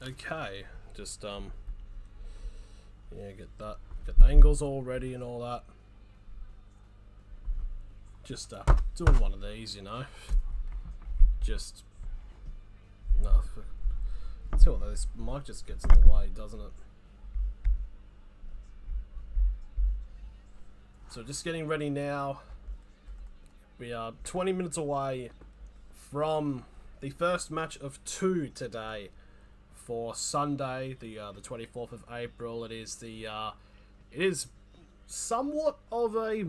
Okay, just yeah, get the angles all ready and all that. Just doing one of these, you know. Just no. See what this mic just gets in the way, doesn't it? So just getting ready now. We are 20 minutes away from the first match of two today for Sunday, the 24th of April. It is somewhat of a,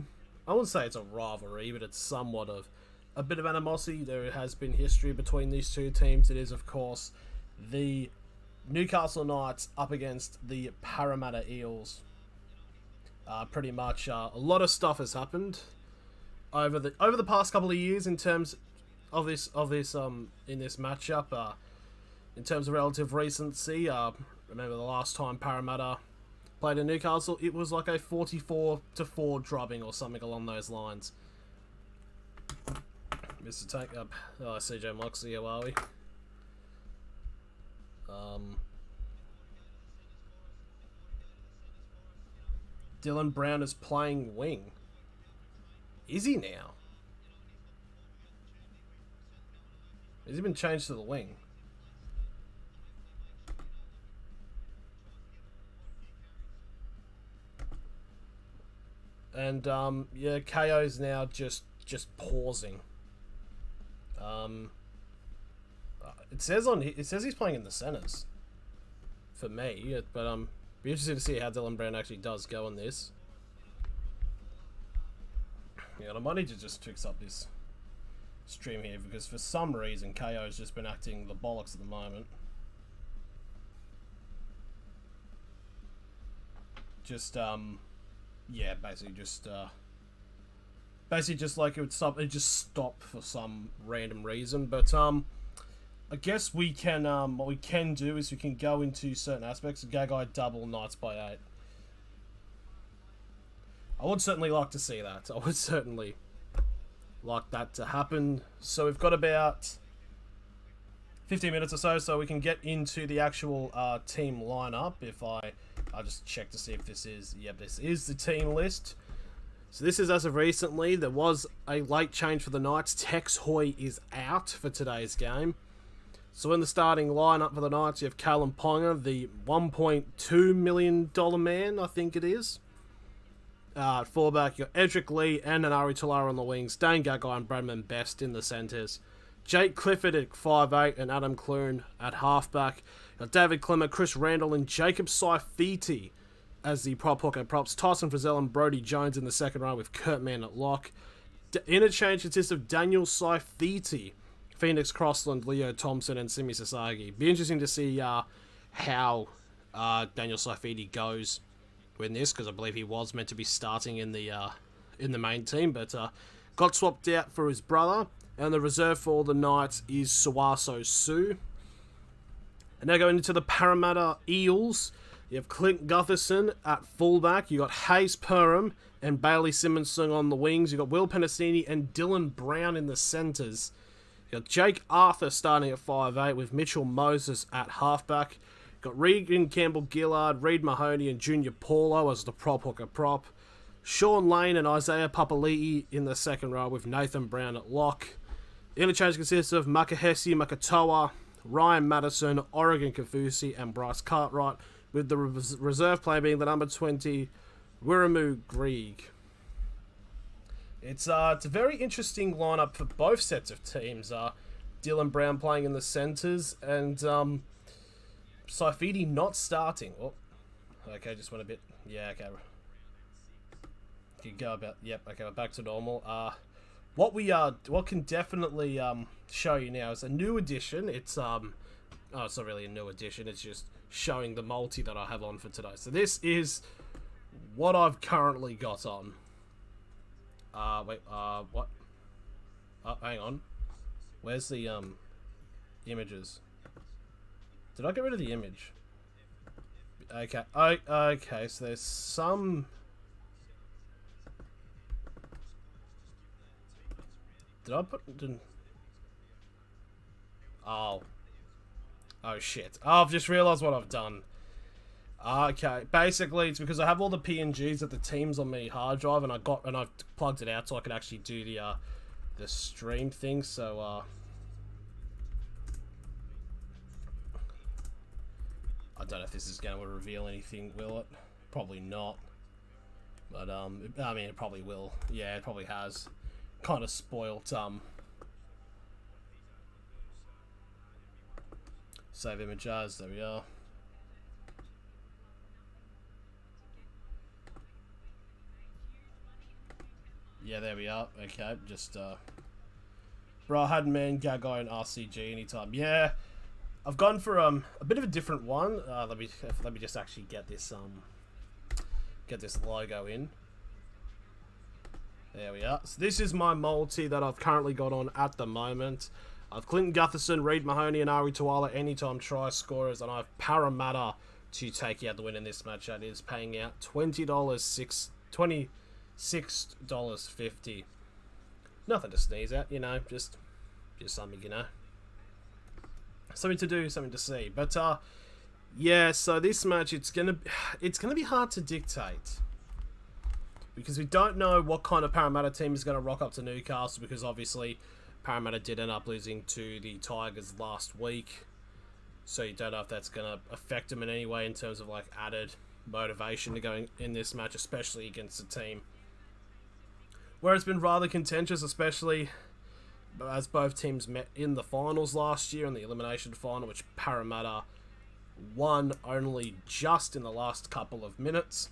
I wouldn't say it's a rivalry, but it's somewhat of a bit of animosity. There has been history between these two teams. It is, of course, the Newcastle Knights up against the Parramatta Eels. Pretty much a lot of stuff has happened over the past couple of years in terms of this in this matchup. In terms of relative recency, remember the last time Parramatta played in Newcastle, it was like a 44-4 drubbing or something along those lines. Mr. Tank up, CJ Moxley, how are we? Dylan Brown is playing wing. Is he now? Has he been changed to the wing? And yeah, KO's now just pausing. It says he's playing in the centers for me, but be interested to see how Dylan Brown actually does go on this. Yeah, I might need to just fix up this stream here because for some reason KO's just been acting the bollocks at the moment. Just yeah, basically just like it just stopped for some random reason. But I guess we can what we can do is we can go into certain aspects. Gagai double Knights by 8. I would certainly like to see that. I would certainly like that to happen. So we've got about 15 minutes or so we can get into the actual team lineup. If I'll just check to see if this is... Yep, this is the team list. So this is as of recently. There was a late change for the Knights. Tex Hoy is out for today's game. So in the starting lineup for the Knights, you have Kalyn Ponga, the $1.2 million man, I think it is. At fullback, you got Edric Lee and Nanari Tulara on the wings. Dane Gagai and Bradman Best in the centres. Jake Clifford at 5'8" and Adam Clune at halfback. Got David Clemmer, Chris Randall and Jacob Saifiti as the prop hooker props. Tyson Frizzell and Brodie Jones in the second row with Kurt Mann at lock. Interchange consists of Daniel Saifiti, Phoenix Crossland, Leo Thompson and Simi Sasagi. Be interesting to see how Daniel Saifiti goes with this, because I believe he was meant to be starting in the main team, but got swapped out for his brother. And the reserve for the Knights is Suaso Sue. And now going into the Parramatta Eels, you have Clint Gutherson at fullback. You got Hayes Perham and Bailey Simonson on the wings. You got Will Penasini and Dylan Brown in the centres. You got Jake Arthur starting at 5'8" with Mitchell Moses at halfback. You got Regan Campbell-Gillard, Reid Mahoney and Junior Paulo as the prop hooker prop. Sean Lane and Isaiah Papali'i in the second row with Nathan Brown at lock. The interchange consists of Makahesi Makatoa, Ryan Madison, Oregon Kafusi, and Bryce Cartwright, with the reserve player being the number 20, Wiramu Grieg. It's a very interesting lineup for both sets of teams. Dylan Brown playing in the centres and Saifiti not starting. Oh, okay, just went a bit. Yeah, okay. You go about. Yep, okay, we're back to normal. What can definitely show you now is a new edition. It's it's not really a new edition. It's just showing the multi that I have on for today. So this is what I've currently got on. What? Oh, hang on. Where's the images? Did I get rid of the image? Okay. Okay. So there's some. Did I put... Didn't... Oh. Oh shit. Oh, I've just realised what I've done. Okay, basically it's because I have all the PNGs of the teams on my hard drive, and I've plugged it out so I could actually do the stream thing. So I don't know if this is going to reveal anything, will it? Probably not. But I mean, it probably will. Yeah, it probably has. Kind of spoilt save image as. There we are. Yeah, there we are. Okay, just bro, I had man Gagai and RCG anytime. Yeah, I've gone for a bit of a different one. Let me just actually get this logo in. There we are. So this is my multi that I've currently got on at the moment. I've Clinton Gutherson, Reid Mahoney, and Ari Tuala anytime try scorers, and I've Parramatta to take out the win in this match. That is paying out $26.50. Nothing to sneeze at, you know, just something, you know. Something to do, something to see. But yeah, so this match it's gonna be hard to dictate. Because we don't know what kind of Parramatta team is gonna rock up to Newcastle, because obviously Parramatta did end up losing to the Tigers last week. So you don't know if that's gonna affect them in any way in terms of like added motivation to going in this match, especially against a team where it's been rather contentious, especially as both teams met in the finals last year, in the elimination final, which Parramatta won only just in the last couple of minutes.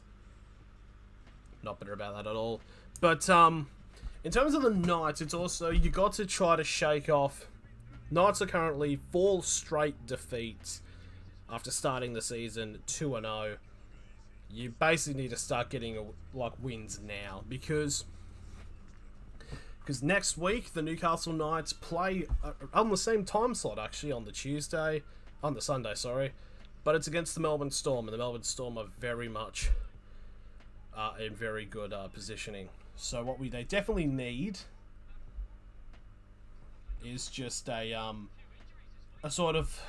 Not bitter about that at all. But in terms of the Knights, it's also, you got to try to shake off. Knights are currently 4 straight defeats after starting the season 2-0. You basically need to start getting like wins now, because next week the Newcastle Knights play on the same time slot, actually, on the Sunday, sorry, but it's against the Melbourne Storm, and the Melbourne Storm are very much in very good positioning. So what they definitely need is just a sort of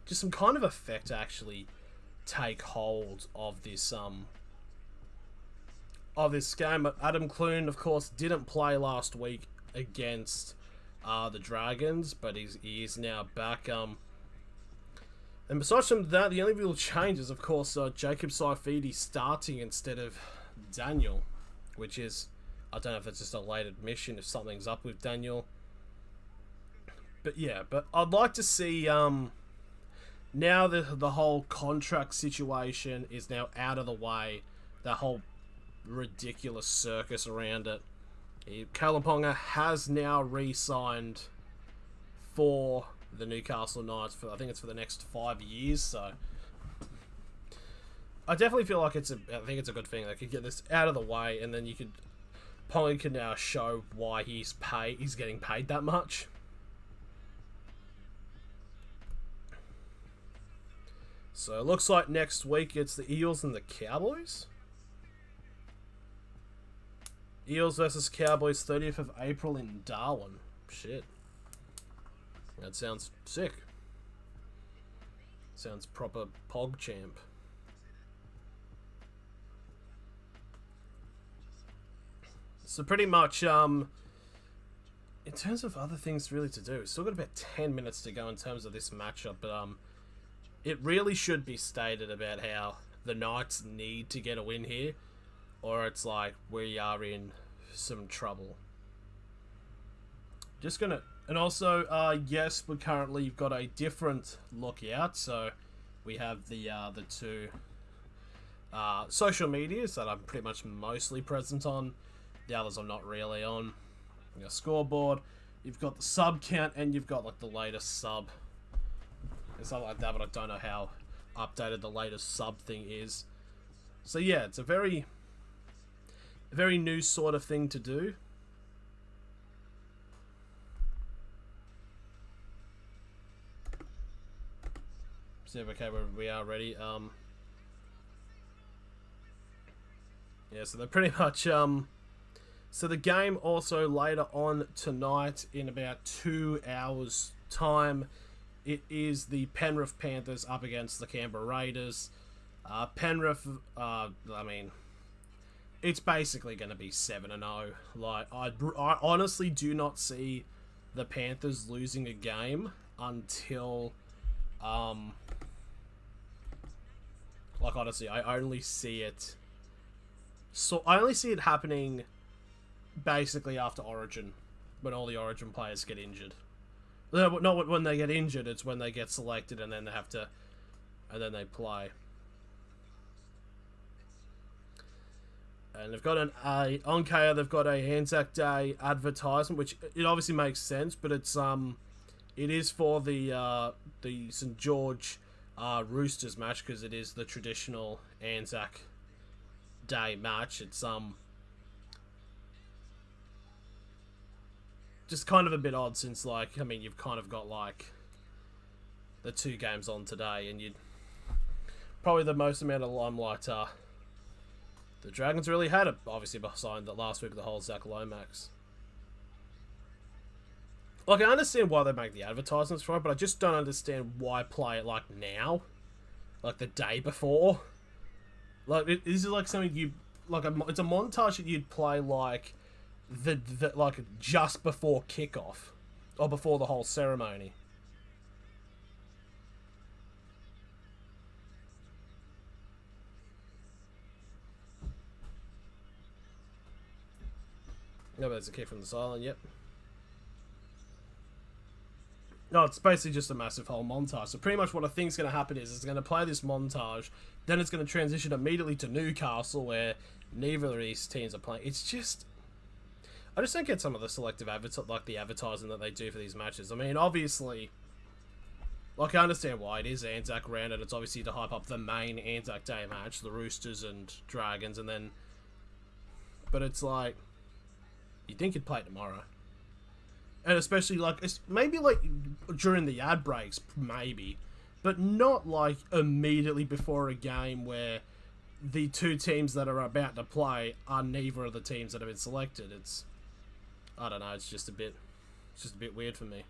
just some kind of effect to actually take hold of this game. Adam Clune, of course, didn't play last week against the Dragons, but he is now back. And besides from that, the only real change is, of course, Jacob Saifidi starting instead of Daniel, which is, I don't know if it's just a late admission, if something's up with Daniel. But yeah, but I'd like to see, now the whole contract situation is now out of the way, that whole ridiculous circus around it. Kalyn Ponga has now re-signed for the Newcastle Knights for, I think it's for the next 5 years, so I definitely feel like I think it's a good thing. They could get this out of the way, and then Ponga can now show why he's getting paid that much. So it looks like next week it's the Eels and the Cowboys. Eels versus Cowboys, 30th of April in Darwin. Shit. That sounds sick. Sounds proper pog champ. So pretty much, in terms of other things really to do, we've still got about 10 minutes to go in terms of this matchup, but it really should be stated about how the Knights need to get a win here, or it's like we are in some trouble. Just gonna, and also, yes, we currently got a different lookout, so we have the two social medias that I'm pretty much mostly present on. The others I'm not really on. You got scoreboard, you've got the sub count, and you've got like the latest sub and stuff like that, but I don't know how updated the latest sub thing is. So yeah, it's a very new sort of thing to do. See if we are ready. Yeah, so they're pretty much so the game also later on tonight in about 2 hours time it is the Penrith Panthers up against the Canberra Raiders. Penrith, I mean, it's basically going to be 7-0. Like, I honestly do not see the Panthers losing a game until, like, honestly, I only see it. So I only see it happening basically after Origin, when all the Origin players get injured. No, not when they get injured. It's when they get selected and then they have to, and then they play. And they've got on KO, they've got a Anzac Day advertisement, which it obviously makes sense, but it's it is for the St George Roosters match, because it is the traditional Anzac Day match. It's just kind of a bit odd, since, like, I mean, you've kind of got, like, the 2 games on today, and you'd probably the most amount of limelight the Dragons really had it, obviously, behind the last week of the whole Zach Lomax. Like, I understand why they make the advertisements for it, but I just don't understand why play it, like, now. Like, the day before. Like, this is, like, something you... Like, it's a montage that you'd play, like, like, just before kickoff. Or before the whole ceremony. No, but there's a kick from the sideline, yep. No, it's basically just a massive whole montage. So pretty much what I think is going to happen is it's going to play this montage, then it's going to transition immediately to Newcastle, where neither of these teams are playing. It's just... I just don't get some of the selective advertising that they do for these matches. I mean, obviously, like, I understand why it is Anzac round, and it's obviously to hype up the main Anzac Day match, the Roosters and Dragons, and then... But it's like... You'd think you'd play it tomorrow. And especially, like, it's maybe, like, during the ad breaks, maybe. But not, like, immediately before a game where the 2 teams that are about to play are neither of the teams that have been selected. It's... I don't know, it's just a bit weird for me.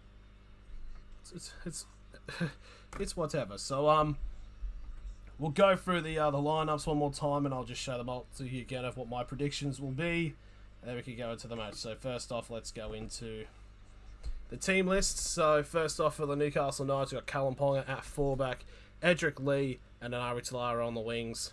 It's whatever. So, we'll go through the lineups one more time, and I'll just show them all to you again of what my predictions will be. And then we can go into the match. So first off, let's go into the team list. So first off, for the Newcastle Knights, we've got Kalyn Ponga at fullback, Edric Lee and Anari Talara on the wings.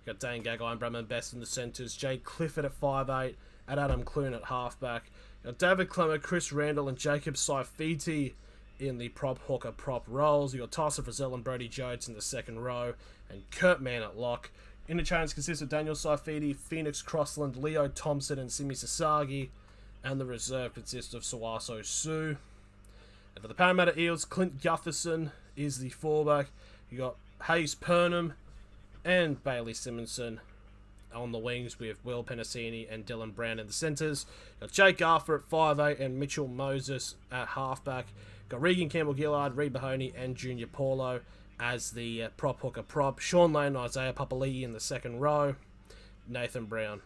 We've got Dane Gagai and Brendan Best in the centres, Jake Clifford at 5'8", and Adam Clune at halfback. We've got David Clement, Chris Randall and Jacob Saifiti in the prop hooker prop roles. You've got Tyson Frizzell and Brody Jones in the second row, and Kurt Mann at lock. Interchange consists of Daniel Saifiti, Phoenix Crossland, Leo Thompson and Simi Sasagi, and the reserve consists of Sawaso Sue. And for the Parramatta Eels, Clint Gutherson is the fullback. You got Hayes Purnham and Bailey Simonson on the wings, with Will Penasini and Dylan Brown in the centres. Got Jake Arthur at 5'8" and Mitchell Moses at halfback. Got Regan Campbell-Gillard, Reed Mahoney and Junior Paulo as the prop hooker prop. Sean Lane and Isaiah Papali'i in the second row. Nathan Brown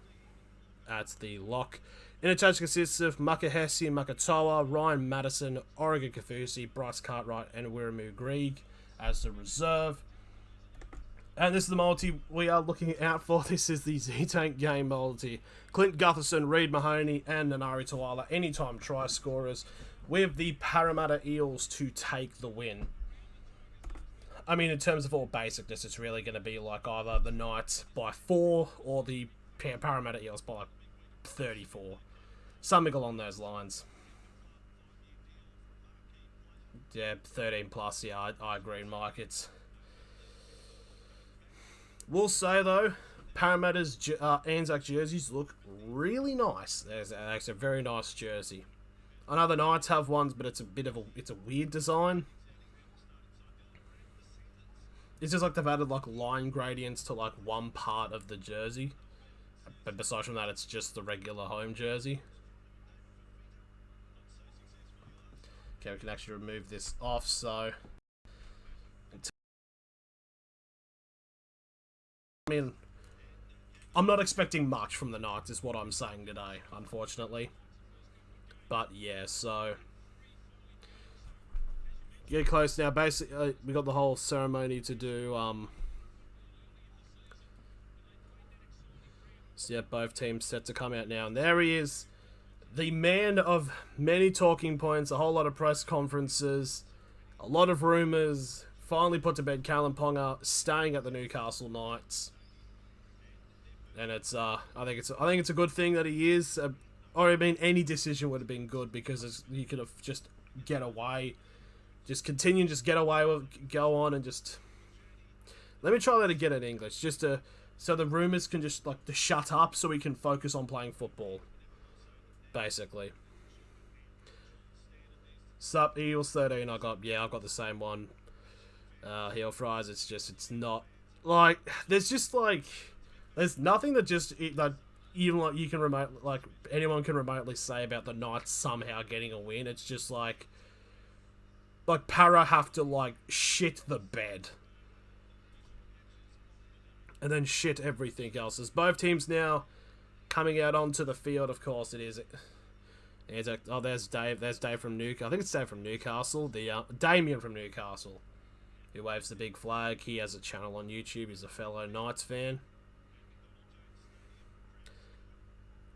at the lock. Interchange consists of Makahesi Makatoa, Ryan Madison, Oregon Kafusi, Bryce Cartwright and Wiramu Grieg as the reserve. And this is the multi we are looking out for. This is the Z-Tank game multi. Clint Gutherson, Reed Mahoney and Nanari Tawala, anytime try scorers, with the Parramatta Eels to take the win. I mean, in terms of all basicness, it's really going to be like either the Knights by 4 or the Parramatta Eels by like 34. Something along those lines. Yeah, 13 plus. Yeah, I agree, Mike. We'll say, though, Parramatta's Anzac jerseys look really nice. There's actually a very nice jersey. I know the Knights have ones, but it's a weird design. It's just like they've added like line gradients to like one part of the jersey. But besides from that, it's just the regular home jersey. Okay, we can actually remove this off, so... I mean, I'm not expecting much from the Knights, is what I'm saying today, unfortunately. But yeah, so... get close now. Basically, we got the whole ceremony to do. So yeah, both teams set to come out now, and there he is, the man of many talking points, a whole lot of press conferences, a lot of rumours. Finally put to bed, Kalyn Ponga staying at the Newcastle Knights, and it's I think it's a good thing that he is. Or I mean, any decision would have been good because you could have just get away, just continue, just get away with, go on, and just let me try that again in English, just to. So the rumours can just, like, to shut up so we can focus on playing football. Basically. Sup, Eels 13, I've got the same one. Heel Fries, it's not, like, there's nothing that that even, like, you can anyone can remotely say about the Knights somehow getting a win. It's just, like Para have to, like, shit the bed. And then shit everything else. As both teams now coming out onto the field, of course it is. There's Dave. There's Dave from Newcastle. I think it's Dave from Newcastle. Damien from Newcastle, who waves the big flag. He has a channel on YouTube. He's a fellow Knights fan.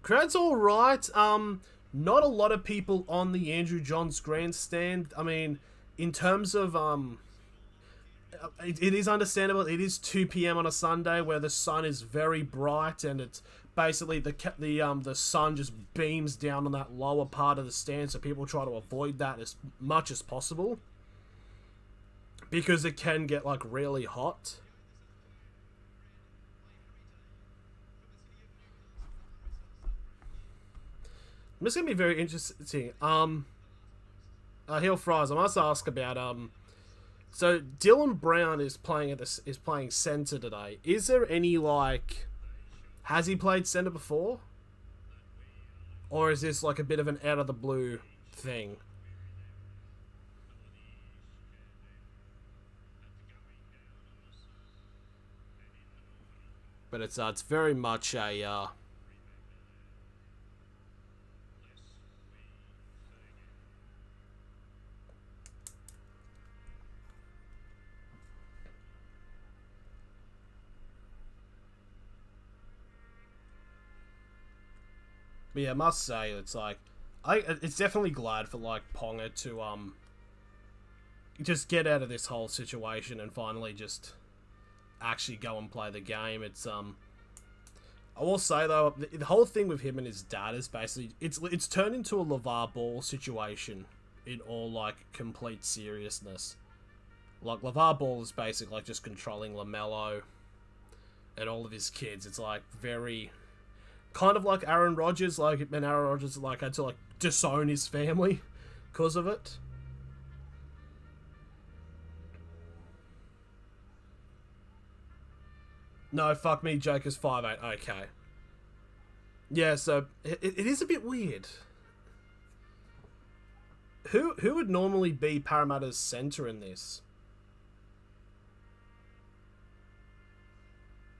Crowd's all right. Not a lot of people on the Andrew Johns grandstand. I mean, in terms of it is understandable. It is 2 p.m. on a Sunday where the sun is very bright, and it's basically the sun just beams down on that lower part of the stand, so people try to avoid that as much as possible because it can get, like, really hot. This is gonna be very interesting. Heel Fries, I must ask about so Dylan Brown is playing centre today. Is there any, like, has he played centre before? Or is this like a bit of an out of the blue thing? But it's very much a But yeah, I must say, it's like, it's definitely glad for, like, Ponga to just get out of this whole situation and finally just actually go and play the game. It's I will say though, the whole thing with him and his dad is basically it's turned into a LeVar Ball situation in all, like, complete seriousness. Like, LeVar Ball is basically, like, just controlling LaMelo and all of his kids. It's, like, very kind of like Aaron Rodgers, like, and Aaron Rodgers, like, had to, like, disown his family because of it. No, fuck me, Joker's 5'8". Okay. Yeah, so it is a bit weird. Who would normally be Parramatta's centre in this?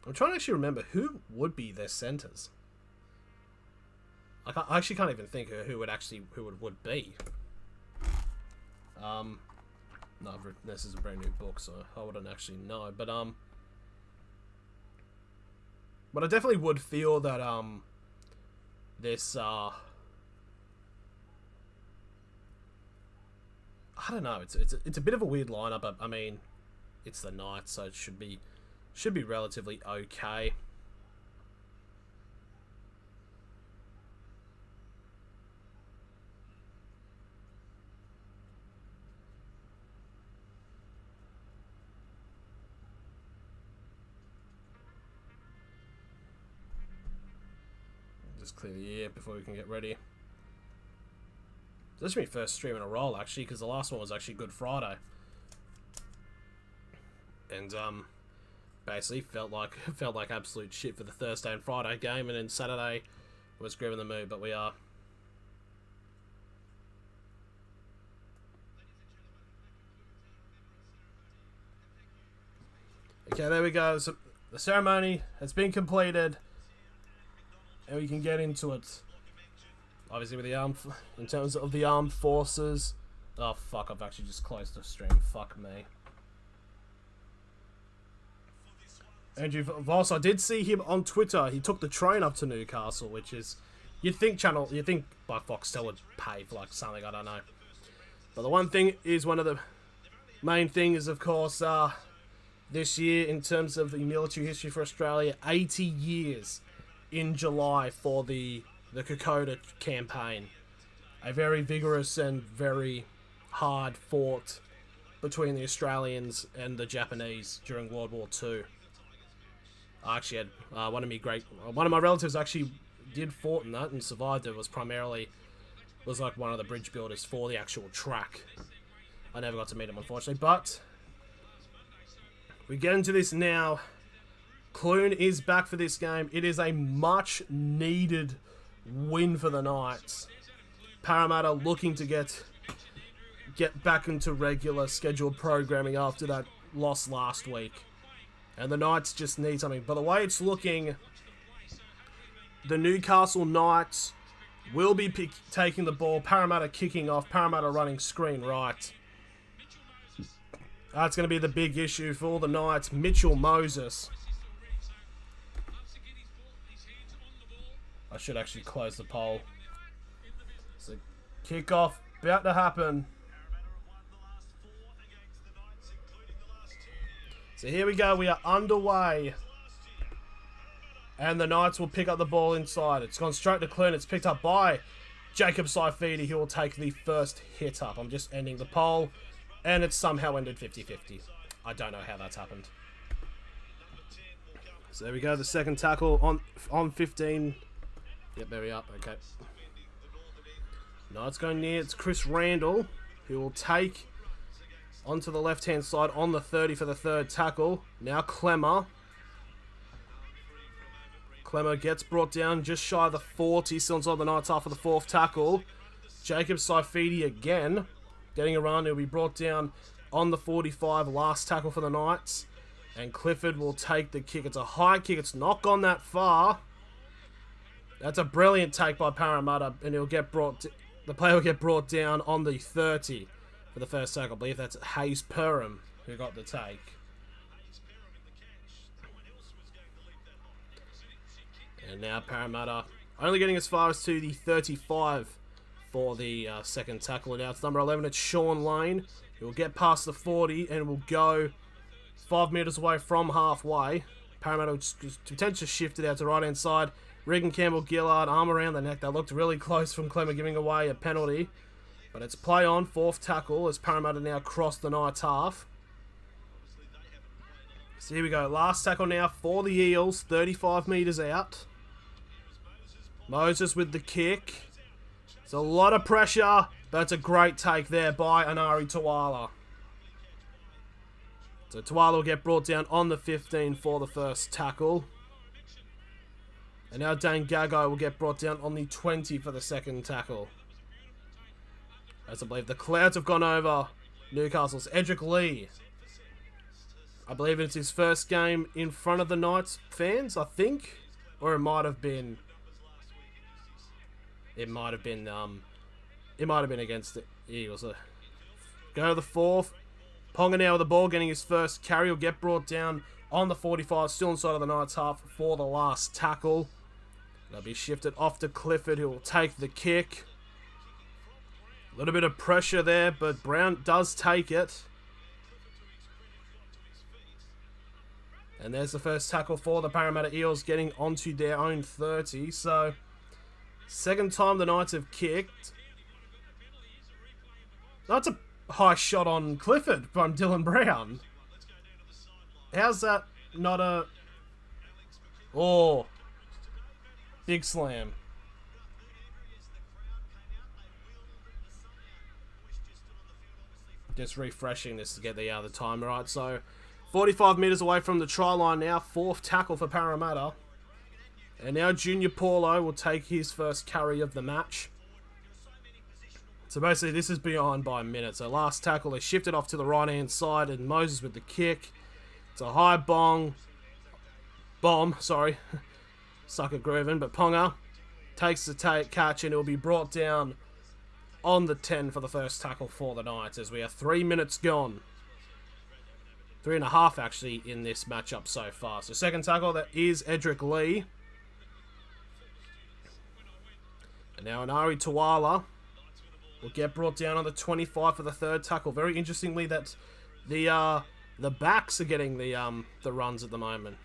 I'm trying to actually remember who would be their centres. I actually can't even think who it would be. No, this is a brand new book, so I wouldn't actually know. But I definitely would feel that this I don't know. It's a bit of a weird lineup, but I mean, it's the Knights, so it should be relatively okay. Just clear the air before we can get ready. This is my first stream in a roll, actually, because the last one was actually Good Friday. And basically felt like absolute shit for the Thursday and Friday game, and then Saturday was grim in the mood, but we are. Okay, there we go. So the ceremony has been completed, and we can get into it. Obviously, with the in terms of the armed forces, Oh, fuck, I've actually just closed the stream. Fuck me. Andrew Voss, I did see him on Twitter. He took the train up to Newcastle, which is... You'd think by Foxtel would pay for, like, something, I don't know. But the one thing is, one of the main things, of course, this year, in terms of the military history for Australia, 80 years in July for the Kokoda campaign. A very vigorous and very hard fought between the Australians and the Japanese during World War II. I actually had one of my relatives actually did fought in that and survived. It was like one of the bridge builders for the actual track. I never got to meet him, unfortunately, but we get into this now. Kalyn is back for this game. It is a much needed win for the Knights. Parramatta looking to get back into regular scheduled programming after that loss last week. And the Knights just need something. By the way it's looking, the Newcastle Knights will be taking the ball. Parramatta kicking off. Parramatta running screen right. That's going to be the big issue for all the Knights. Mitchell Moses. I should actually close the poll. So, kickoff about to happen. So here we go. We are underway. And the Knights will pick up the ball inside. It's gone straight to Kalyn. It's picked up by Jacob Saifidi. He will take the first hit up. I'm just ending the poll. And it's somehow ended 50-50. I don't know how that's happened. So there we go. The second tackle on 15. Yep, there we are. Okay. Knights going near. It's Chris Randall, who will take onto the left-hand side on the 30 for the third tackle. Now Clemmer. Clemmer gets brought down just shy of the 40. Still inside the Knights half for the fourth tackle. Jacob Saifidi again. Getting a run. He'll be brought down on the 45. Last tackle for the Knights. And Clifford will take the kick. It's a high kick. It's not gone that far. That's a brilliant take by Parramatta. And the player will get brought down on the 30 for the first tackle. I believe that's Hayes Perham who got the take. And now Parramatta only getting as far as to the 35 for the second tackle. Now it's number 11. It's Sean Lane. He will get past the 40 and will go 5 metres away from halfway. Parramatta will to shift it out to right hand side. Regan Campbell-Gillard, arm around the neck. That looked really close from Clemmer giving away a penalty. But it's play on, fourth tackle as Parramatta now cross the Knights half. So here we go. Last tackle now for the Eels. 35 metres out. Moses with the kick. It's a lot of pressure, but it's a great take there by Anari Tuala. So Tuala will get brought down on the 15 for the first tackle. And now Dane Gago will get brought down on the 20 for the second tackle. As I believe the Clouds have gone over Newcastle's Edric Lee. I believe it's his first game in front of the Knights fans, I think. Or it might have been... It might have been against the Eagles. Go to the fourth. Ponga now with the ball, getting his first carry. Will get brought down on the 45, still inside of the Knights half for the last tackle. They'll be shifted off to Clifford, who will take the kick. A little bit of pressure there, but Brown does take it. And there's the first tackle for the Parramatta Eels, getting onto their own 30. So, second time the Knights have kicked. That's a high shot on Clifford from Dylan Brown. How's that not a... Oh. Big slam. Just refreshing this to get the other time right. So, 45 metres away from the try line now. Fourth tackle for Parramatta. And now Junior Paulo will take his first carry of the match. So basically this is behind by a minute. So last tackle, they shifted off to the right hand side and Moses with the kick. It's a high bomb, sorry. Sucker grooving, but Ponga takes the catch and it will be brought down on the 10 for the first tackle for the Knights as we are 3 minutes gone. 3.5 actually in this matchup so far. So second tackle, that is Edric Lee. And now Anari Tuala will get brought down on the 25 for the third tackle. Very interestingly that the backs are getting the runs at the moment.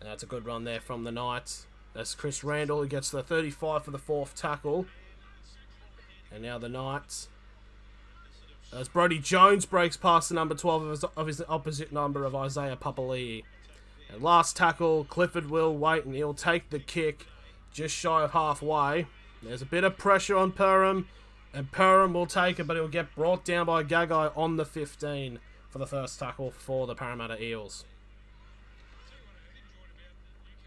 And that's a good run there from the Knights. That's Chris Randall who gets the 35 for the fourth tackle. And now the Knights, as Brodie Jones breaks past the number 12 of his opposite number of Isaiah Papali'i. And last tackle, Clifford will wait and he'll take the kick just shy of halfway. There's a bit of pressure on Perham, and Perham will take it, but he'll get brought down by Gagai on the 15 for the first tackle for the Parramatta Eels.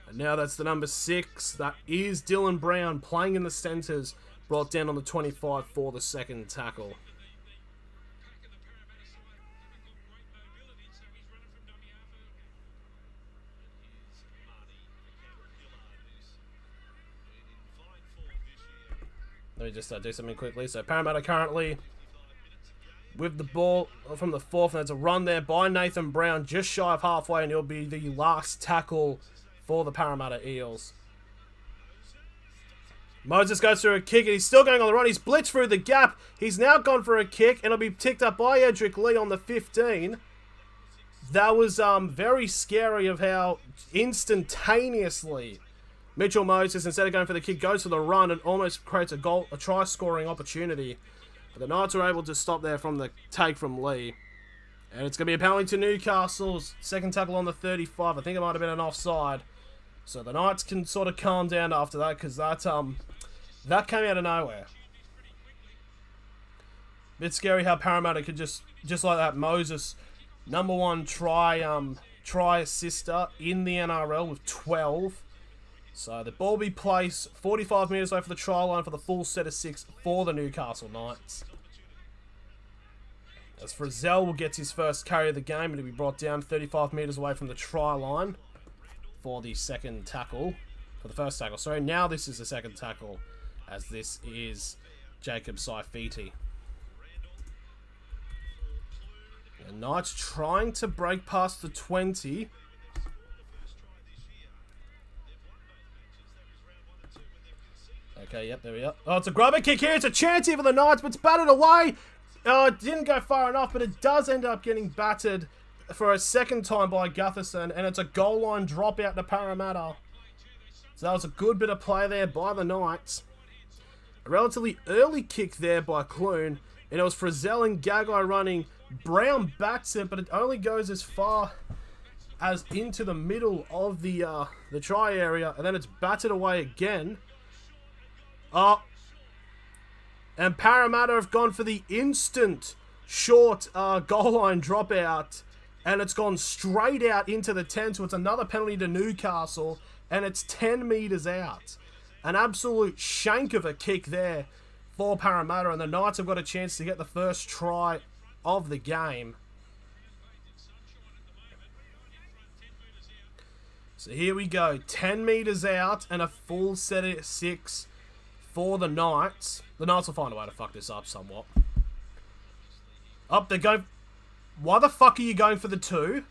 And now that's the number 6. That is Dylan Brown playing in the centres, brought down on the 25 for the second tackle. Let me just do something quickly. So Parramatta currently with the ball from the fourth. And there's a run there by Nathan Brown just shy of halfway. And it'll be the last tackle for the Parramatta Eels. Moses goes through a kick and he's still going on the run. He's blitzed through the gap. He's now gone for a kick and it'll be ticked up by Edric Lee on the 15. That was very scary of how instantaneously Mitchell Moses, instead of going for the kick, goes for the run and almost creates a try-scoring opportunity. But the Knights are able to stop there from the take from Lee. And it's going to be a penalty to Newcastle's second tackle on the 35. I think it might have been an offside. So the Knights can sort of calm down after that because that came out of nowhere. Bit scary how Parramatta could just like that, Moses, number 1 try assister in the NRL with 12. So the ball will be placed 45 metres away for the try line for the full set of 6 for the Newcastle Knights. As Frizzell will get his first carry of the game, it'll be brought down 35 metres away from the try line for the second tackle. For the first tackle. Sorry, now this is the second tackle, as this is Jacob Saifiti. And Knights trying to break past the 20. Okay, yep, there we are. Oh, it's a grubber kick here. It's a chance here for the Knights, but it's batted away. Oh, it didn't go far enough, but it does end up getting battered for a second time by Gutherson, and it's a goal line dropout to Parramatta. So that was a good bit of play there by the Knights. A relatively early kick there by Clune, and it was Frizzell and Gagai running. Brown bats it, but it only goes as far as into the middle of the try area, and then it's batted away again. Oh, and Parramatta have gone for the instant short goal line dropout, and it's gone straight out into the 10, so it's another penalty to Newcastle, and it's 10 metres out. An absolute shank of a kick there for Parramatta, and the Knights have got a chance to get the first try of the game. So here we go, 10 metres out and a full set of 6 for the Knights. The Knights will find a way to fuck this up somewhat. Up, they're going. Why the fuck are you going for the 2?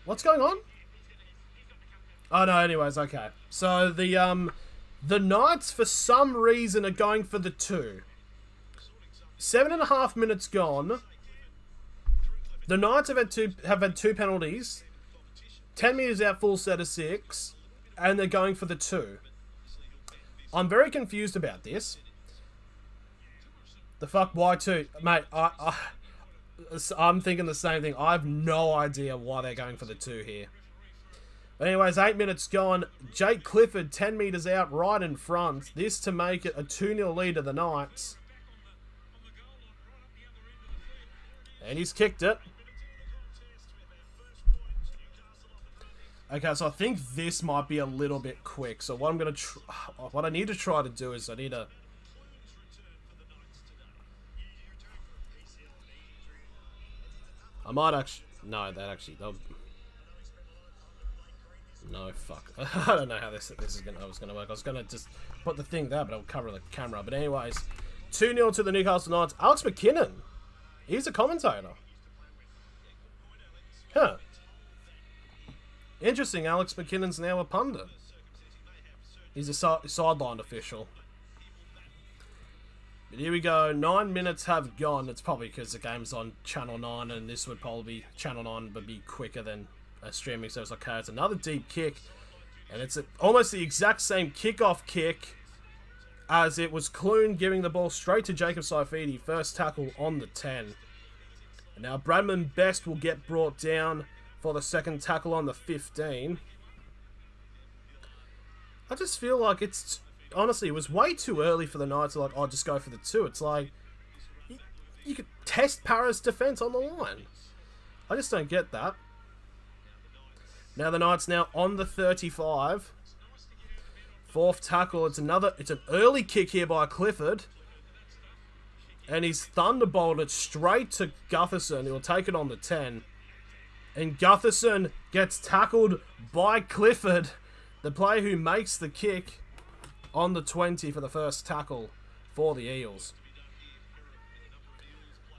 What's going on? Oh no, anyways, okay. So the Knights, for some reason, are going for the 2. 7.5 minutes gone. The Knights have had two penalties. 10 metres out, full set of 6. And they're going for the 2. I'm very confused about this. The fuck, why 2? Mate, I'm thinking the same thing. I have no idea why they're going for the 2 here. But anyways, 8 minutes gone. Jake Clifford, 10 metres out, right in front. This to make it a 2-0 lead to the Knights. And he's kicked it. Okay, so I think this might be a little bit quick. So what I'm gonna, what I need to try to do is I need to. I might actually... No, that actually... No, fuck. I don't know how this is gonna work. I was gonna just put the thing there, but I'll cover the camera. But anyways, 2-0 to the Newcastle Knights. Alex McKinnon. He's a commentator. Huh. Interesting, Alex McKinnon's now a pundit. He's a sideline official. But here we go. 9 minutes have gone. It's probably because the game's on Channel 9, and this would probably be Channel 9, but be quicker than a streaming service like that. It's another deep kick, and it's almost the exact same kickoff kick as it was Clune giving the ball straight to Jacob Saifidi. First tackle on the 10. And now Bradman Best will get brought down for the second tackle on the 15. I just feel like it's... Honestly, it was way too early for the Knights to like, oh, just go for the 2. It's like... You could test Para's defense on the line. I just don't get that. Now the Knights now on the 35. Fourth tackle. It's an early kick here by Clifford. And he's thunderbolted straight to Gutherson. He'll take it on the 10. And Gutherson gets tackled by Clifford, the player who makes the kick, on the 20 for the first tackle for the Eels.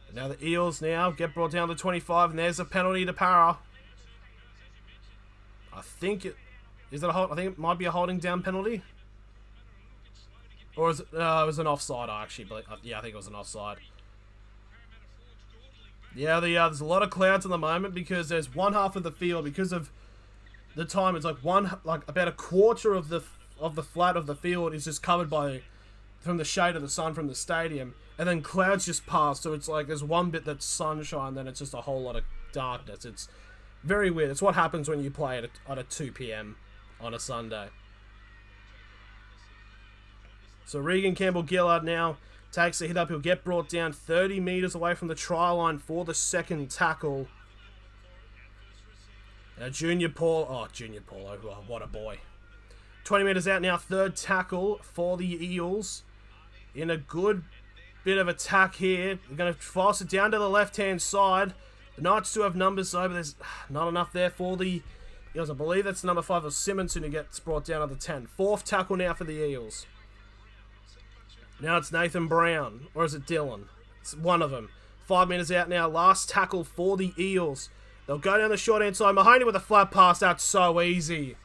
And now the Eels now get brought down to 25, and there's a penalty to Para. I think it might be a holding down penalty. Or is it, it was an offside, I actually believe. Yeah, I think it was an offside. Yeah, there's a lot of clouds at the moment because there's one half of the field, because of the time, it's like about a quarter of the flat of the field is just covered from the shade of the sun from the stadium, and then clouds just pass, so it's like there's one bit that's sunshine, then it's just a whole lot of darkness. It's very weird. It's what happens when you play at a 2 p.m. on a Sunday. So Regan Campbell-Gillard now takes the hit up. He'll get brought down 30 metres away from the try line for the second tackle. Now Junior Paulo, what a boy. 20 metres out now, third tackle for the Eels. In a good bit of attack here. They're going to force it down to the left-hand side. The Knights do have numbers, though, but there's not enough there for the Eels. I believe that's number 5 of Simonson who gets brought down to the 10. Fourth tackle now for the Eels. Now it's Nathan Brown, or is it Dylan? It's one of them. 5 metres out now, last tackle for the Eels. They'll go down the short-hand side. Mahoney with a flat pass, that's so easy.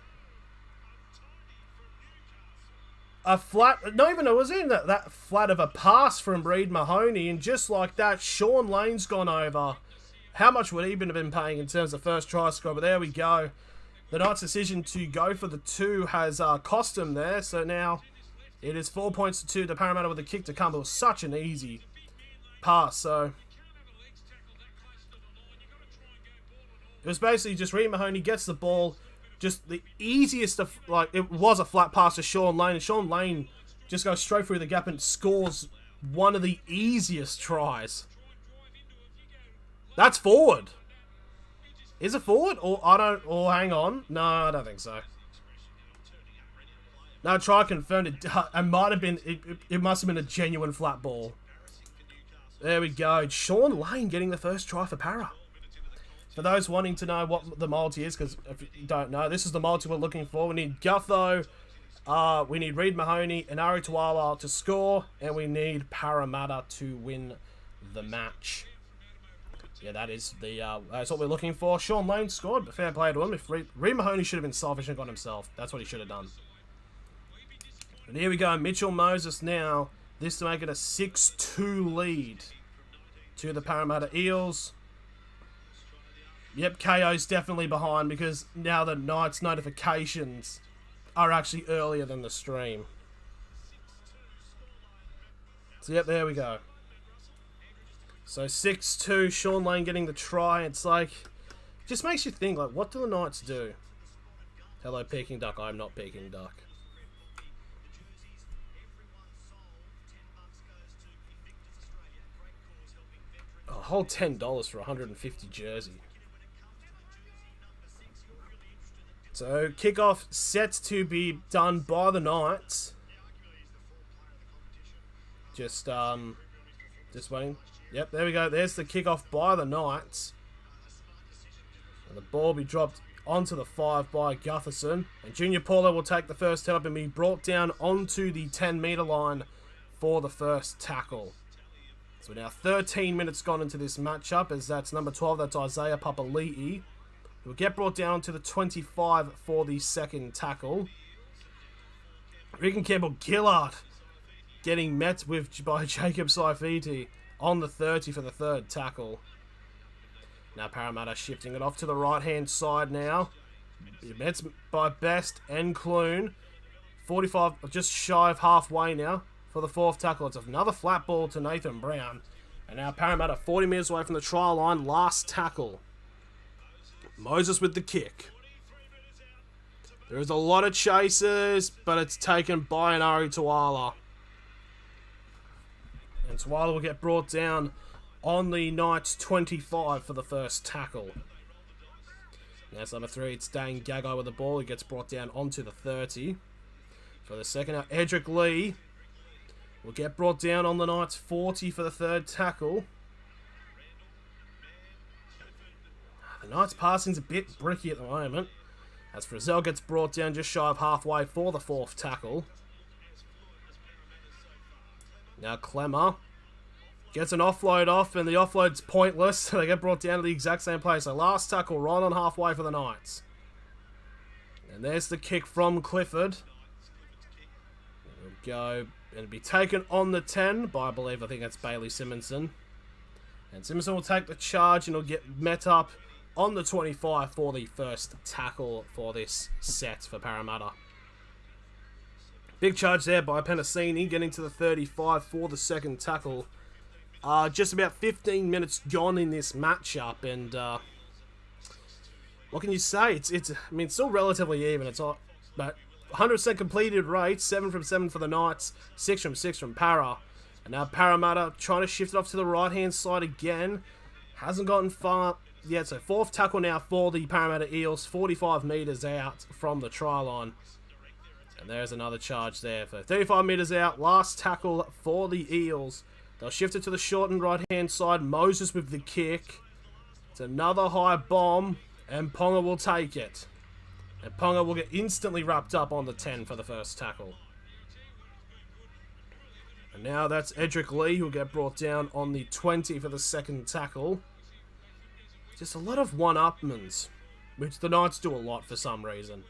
A flat, not even, it was in that flat of a pass from Reid Mahoney, and just like that, Sean Lane's gone over. How much would he have been paying in terms of first try score? But there we go. The Knights' decision to go for the 2 has cost them there, so now it is 4 points to 2 to Parramatta with a kick to come. It was such an easy pass, so it was basically just Reid Mahoney gets the ball, just the easiest of, like, it was a flat pass to Sean Lane, and Sean Lane just goes straight through the gap and scores one of the easiest tries. That's forward. Is it forward? Or hang on. No, I don't think so. No, try confirmed. It might have been, it must have been a genuine flat ball. There we go. Sean Lane getting the first try for Para. For those wanting to know what the multi is, because if you don't know, this is the multi we're looking for. We need Gutho, we need Reid Mahoney and Ari Tuala to score, and we need Parramatta to win the match. Yeah, that is that's what we're looking for. Sean Lane scored, but fair play to him. If Reid Mahoney should have been selfish and got himself. That's what he should have done. And here we go, Mitchell Moses now. This to make it a 6-2 lead to the Parramatta Eels. Yep, KO's definitely behind because now the Knights notifications are actually earlier than the stream. So yep, there we go. So 6-2, Sean Lane getting the try. It's like, just makes you think, like, what do the Knights do? Hello, Peking Duck. I'm not Peking Duck. A whole $10 for 150 jersey. So, kickoff set to be done by the Knights. Just waiting. Yep, there we go. There's the kickoff by the Knights. And the ball will be dropped onto the 5 by Gutherson. And Junior Paulo will take the first head up and be brought down onto the 10-metre line for the first tackle. So now 13 minutes gone into this matchup, as that's number 12, that's Isaiah Papali'i. He'll get brought down to the 25 for the second tackle. Regan Campbell-Gillard getting met with by Jacob Saifiti on the 30 for the third tackle. Now Parramatta shifting it off to the right-hand side now. Met by Best and Clune. 45, just shy of halfway now for the fourth tackle. It's another flat ball to Nathan Brown. And now Parramatta 40 metres away from the try line. Last tackle. Moses with the kick. There is a lot of chasers, but it's taken by an Ari Tuala. And Tuala will get brought down on the Knights 25 for the first tackle. Now it's number 3, it's Dane Gagai with the ball. He gets brought down onto the 30 for the second. Now Edric Lee will get brought down on the Knights 40 for the third tackle. The Knights passing's a bit bricky at the moment, as Frizzell gets brought down just shy of halfway for the fourth tackle. Now Clemmer gets an offload off, and the offload's pointless, so they get brought down to the exact same place. So last tackle right on halfway for the Knights. And there's the kick from Clifford. It'll go and be taken on the 10 by, I think that's Bailey Simonson. And Simonson will take the charge and he'll get met up on the 25 for the first tackle for this set for Parramatta. Big charge there by Penasini, getting to the 35 for the second tackle. Just about 15 minutes gone in this matchup, and what can you say? It's still relatively even. It's but 100% completed rate, 7 from 7 for the Knights, 6 from 6 from Para. And now Parramatta trying to shift it off to the right-hand side again. Hasn't gotten far yet, so fourth tackle now for the Parramatta Eels, 45 metres out from the try line. And there's another charge there for 35 metres out. Last tackle for the Eels. They'll shift it to the shortened right-hand side. Moses with the kick. It's another high bomb, and Ponga will take it. And Ponga will get instantly wrapped up on the 10 for the first tackle. And now that's Edric Lee who'll get brought down on the 20 for the second tackle. Just a lot of one-upmans, which the Knights do a lot for some reason.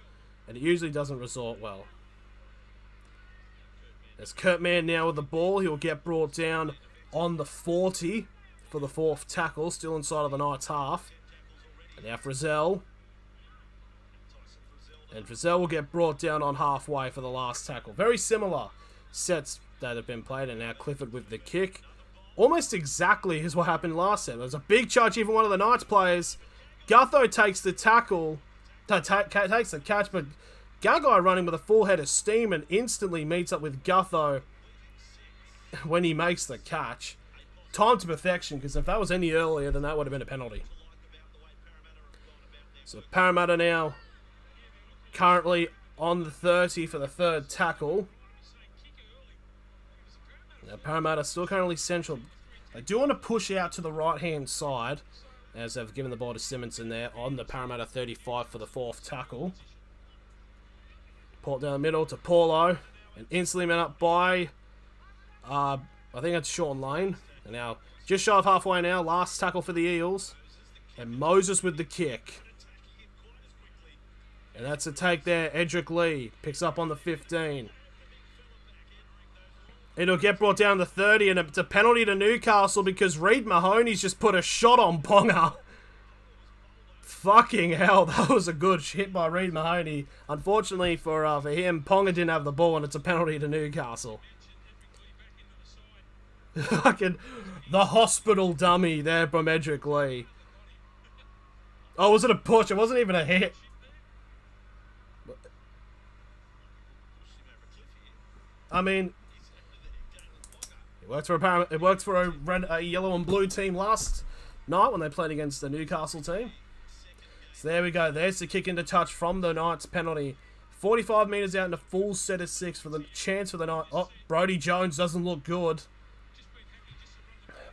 And it usually doesn't resort well. There's Kurtman now with the ball. He'll get brought down on the 40 for the fourth tackle, still inside of the Knights half. And now Frizzell. And Frizzell will get brought down on halfway for the last tackle. Very similar sets that have been played. And now Clifford with the kick. Almost exactly as what happened last set. There's a big charge, even one of the Knights players. Gutho takes the tackle. Takes the catch, but Gagai running with a full head of steam and instantly meets up with Gutho when he makes the catch. Time to perfection, because if that was any earlier, then that would have been a penalty. So Parramatta now currently on the 30 for the third tackle. Now Parramatta still currently central. They do want to push out to the right-hand side, as they've given the ball to Simonson there on the Parramatta 35 for the fourth tackle. Pull it down the middle to Paulo, and instantly met up by, I think that's Sean Lane. And now, just shy of halfway now, last tackle for the Eels. And Moses with the kick. And that's a take there. Edric Lee picks up on the 15. It'll get brought down to 30, and it's a penalty to Newcastle because Reid Mahoney's just put a shot on Ponga. Fucking hell, that was a good hit by Reid Mahoney. Unfortunately for him, Ponga didn't have the ball, and it's a penalty to Newcastle. Fucking the hospital dummy there from Edric Lee. Oh, was it a push? It wasn't even a hit. I mean, it worked for a yellow and blue team last night when they played against the Newcastle team. So there we go. There's the kick into touch from the Knights penalty. 45 metres out in a full set of 6 for the chance for the Knights. Oh, Brodie Jones doesn't look good.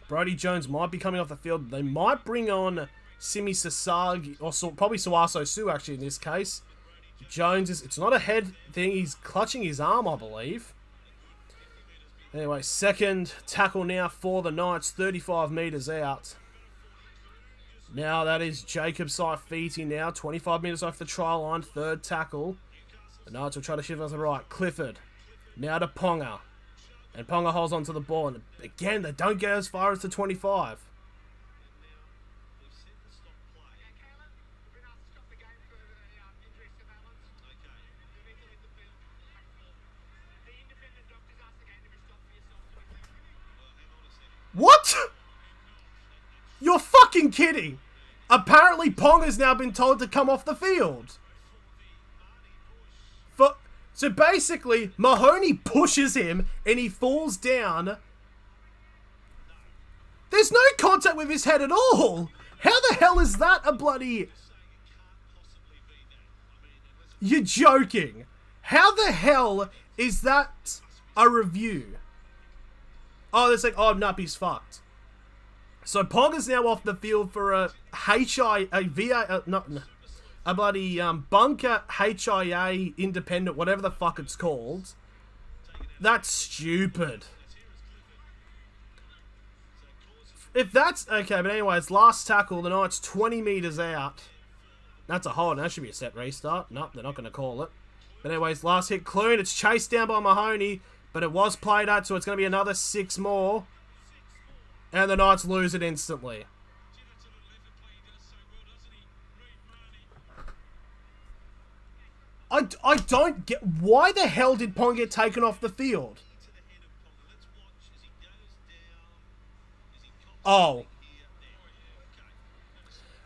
Brodie Jones might be coming off the field. They might bring on Simi Sasagi, or probably Suaso Su actually in this case. Jones is, it's not a head thing, he's clutching his arm, I believe. Anyway, second tackle now for the Knights, 35 metres out. Now that is Jacob Saifiti now, 25 metres off the try line, third tackle. The Knights will try to shift on the right. Clifford, now to Ponga. And Ponga holds onto the ball, and again, they don't get as far as the 25. What? You're fucking kidding. Apparently Ponga's now been told to come off the field. So basically, Mahoney pushes him and he falls down. There's no contact with his head at all. How the hell is that a bloody... You're joking. How the hell is that a review? Oh, they're saying, oh, nope, he's fucked. So Ponga's now off the field for a bloody bunker HIA independent, whatever the fuck it's called. That's stupid. If that's okay, but anyways, last tackle, the Knights 20 metres out. That's a hold. That should be a set restart. Nope, they're not going to call it. But anyways, last hit, Clune. It's chased down by Mahoney. But it was played out, so it's going to be another 6 more. And the Knights lose it instantly. I don't get... Why the hell did Ponga get taken off the field? Oh.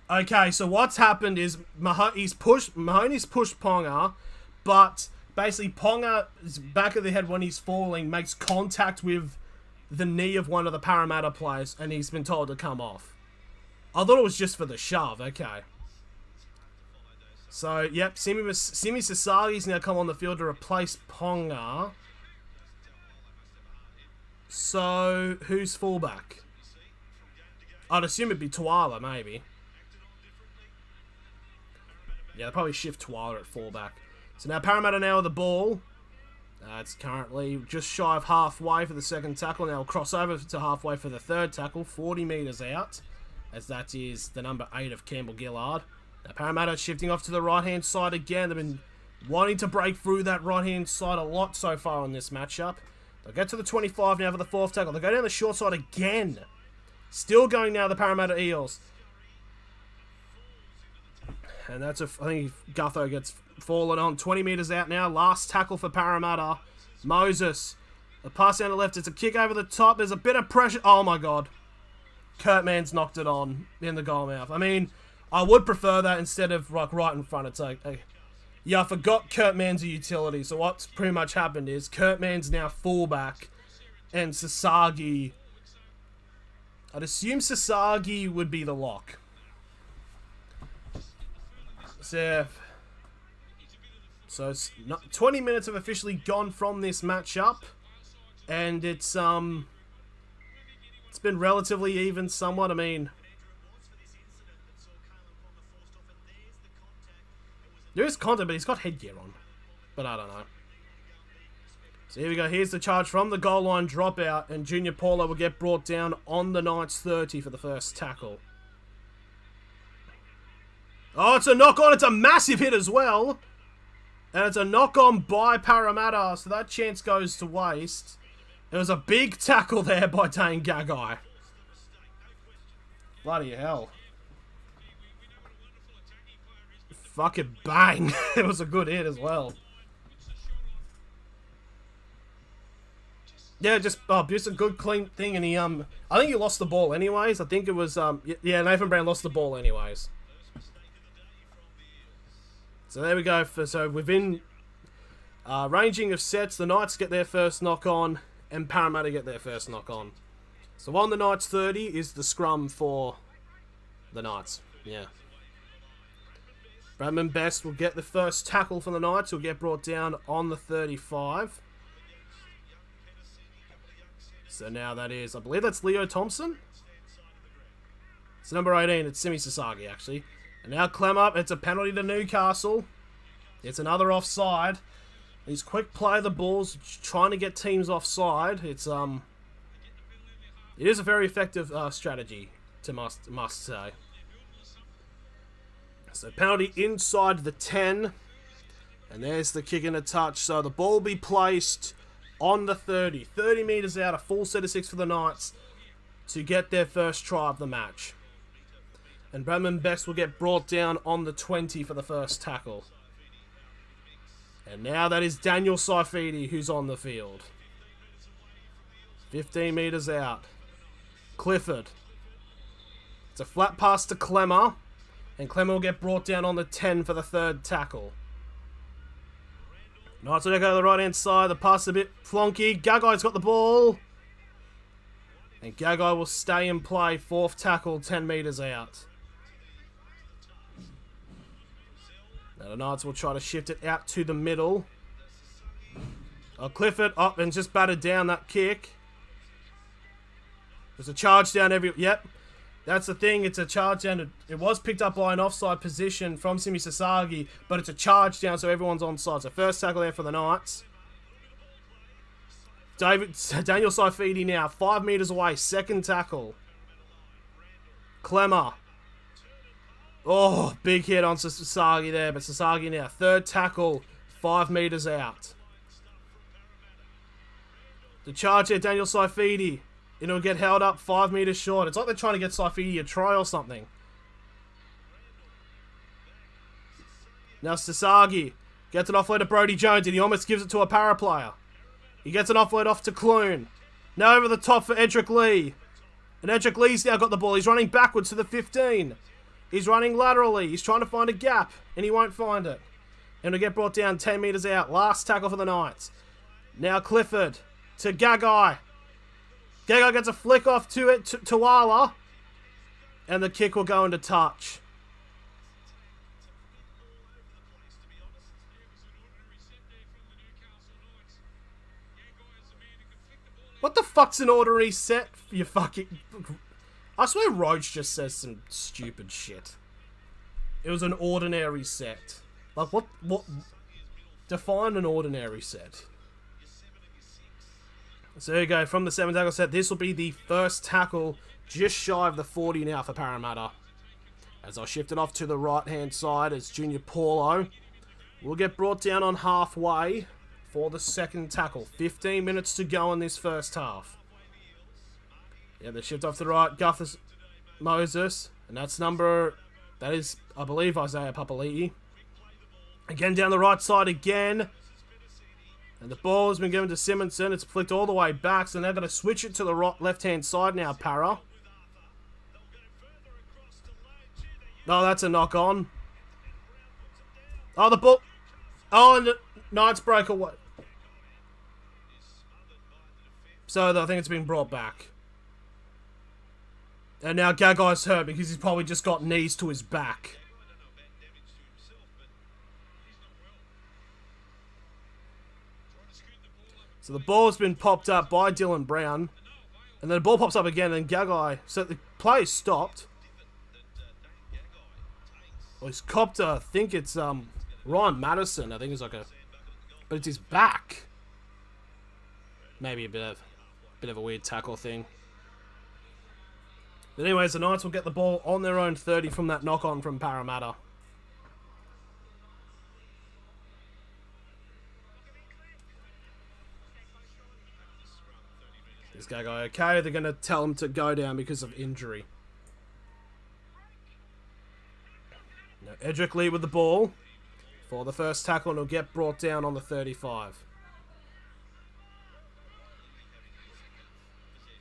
Okay, so what's happened is Mahoney's pushed Ponga, but... Basically, Ponga's back of the head when he's falling makes contact with the knee of one of the Parramatta players, and he's been told to come off. I thought it was just for the shove. Okay. So, yep, Simi Sasagi's now come on the field to replace Ponga. So, who's fullback? I'd assume it'd be Tuala, maybe. Yeah, they'll probably shift Tuala at fullback. So now Parramatta now with the ball. It's currently just shy of halfway for the second tackle. Now we'll cross over to halfway for the third tackle. 40 metres out. As that is the number 8 of Campbell Gillard. Now Parramatta shifting off to the right-hand side again. They've been wanting to break through that right-hand side a lot so far in this matchup. They'll get to the 25 now for the fourth tackle. They'll go down the short side again. Still going now the Parramatta Eels. And that's I think Gutho gets fallen on. 20 metres out now. Last tackle for Parramatta. Moses. A pass down the left. It's a kick over the top. There's a bit of pressure. Oh my god. Kurt Mann's knocked it on in the goal mouth. I mean, I would prefer that instead of like right in front. It's like, yeah, I forgot Kurt Mann's a utility. So what's pretty much happened is Kurt Mann's now fullback. And Sasagi. I'd assume Sasagi would be the lock. So it's 20 minutes have officially gone from this matchup, and it's been relatively even somewhat. I mean, there is content, but he's got headgear on, but I don't know. So here we go. Here's the charge from the goal line dropout, and Junior Paulo will get brought down on the Knights 30 for the first tackle. Oh, it's a knock-on. It's a massive hit as well. And it's a knock-on by Parramatta, so that chance goes to waste. It was a big tackle there by Dane Gagai. Bloody hell. Fucking bang. It was a good hit as well. Yeah, just a good clean thing, and he I think he lost the ball anyways. I think it was yeah, Nathan Brown lost the ball anyways. So there we go. So within ranging of sets, the Knights get their first knock on, and Parramatta get their first knock on. So on the Knights 30 is the scrum for the Knights. Yeah. Bradman Best will get the first tackle for the Knights. He'll get brought down on the 35. So now that is, I believe that's Leo Thompson. It's number 18. It's Simi Sasagi, actually. And now Clem up. It's a penalty to Newcastle. It's another offside. He's quick play the balls, trying to get teams offside. It is a very effective strategy, must say. So penalty inside the 10. And there's the kick and a touch. So the ball will be placed on the 30. 30 metres out, a full set of 6 for the Knights to get their first try of the match. And Bradman Best will get brought down on the 20 for the first tackle. And now that is Daniel Saifidi who's on the field. 15 metres out. Clifford. It's a flat pass to Clemmer. And Clemmer will get brought down on the 10 for the third tackle. Knights will go to the right hand side. The pass is a bit flonky. Gagai's got the ball. And Gagai will stay in play. Fourth tackle, 10 metres out. Now the Knights will try to shift it out to the middle. Oh, Clifford up and just battered down that kick. There's a charge down Yep. That's the thing. It's a charge down. It was picked up by an offside position from Simi Sasagi, but it's a charge down, so everyone's onside. So first tackle there for the Knights. Daniel Saifidi now, 5 metres away. Second tackle. Clemmer. Oh, big hit on Sasagi there, but Sasagi now. Third tackle, 5 metres out. The charge there, Daniel Saifidi. It'll get held up 5 metres short. It's like they're trying to get Saifidi a try or something. Now Sasagi gets an offload to Brodie Jones, and he almost gives it to a para player. He gets an offload off to Clune. Now over the top for Edric Lee. And Edric Lee's now got the ball. He's running backwards to the 15. He's running laterally. He's trying to find a gap, and he won't find it. And he'll get brought down 10 metres out. Last tackle for the Knights. Now Clifford to Gagai. Gagai gets a flick off to it, to Tuala. And the kick will go into touch. What the fuck's an ordinary set? You fucking... I swear Roach just says some stupid shit. It was an ordinary set. Like, what... Define an ordinary set. So there you go, from the 7 tackle set, this will be the first tackle just shy of the 40 now for Parramatta. As I shift it off to the right hand side as Junior Paulo will get brought down on halfway for the second tackle. 15 minutes to go in this first half. Yeah, they shift off to the right, Guthers Moses, and that is, I believe, Isaiah Papali'i. Again down the right side again. And the ball has been given to Simonson. It's flicked all the way back. So they're going to switch it to the left-hand side now, Para. No, that's a knock-on. Oh, the ball... Oh, and the Knights break away. So I think it's been brought back. And now Gagai's hurt because he's probably just got knees to his back. So the ball has been popped up by Dylan Brown. And then the ball pops up again and Gagai... So the play stopped. Well, he's copped I think it's Ryan Madison. I think it's like a... But it's his back. Maybe a bit of a weird tackle thing. But anyways, the Knights will get the ball on their own 30 from that knock-on from Parramatta. This guy okay, they're going to tell him to go down because of injury. Now Edric Lee with the ball for the first tackle, and he'll get brought down on the 35.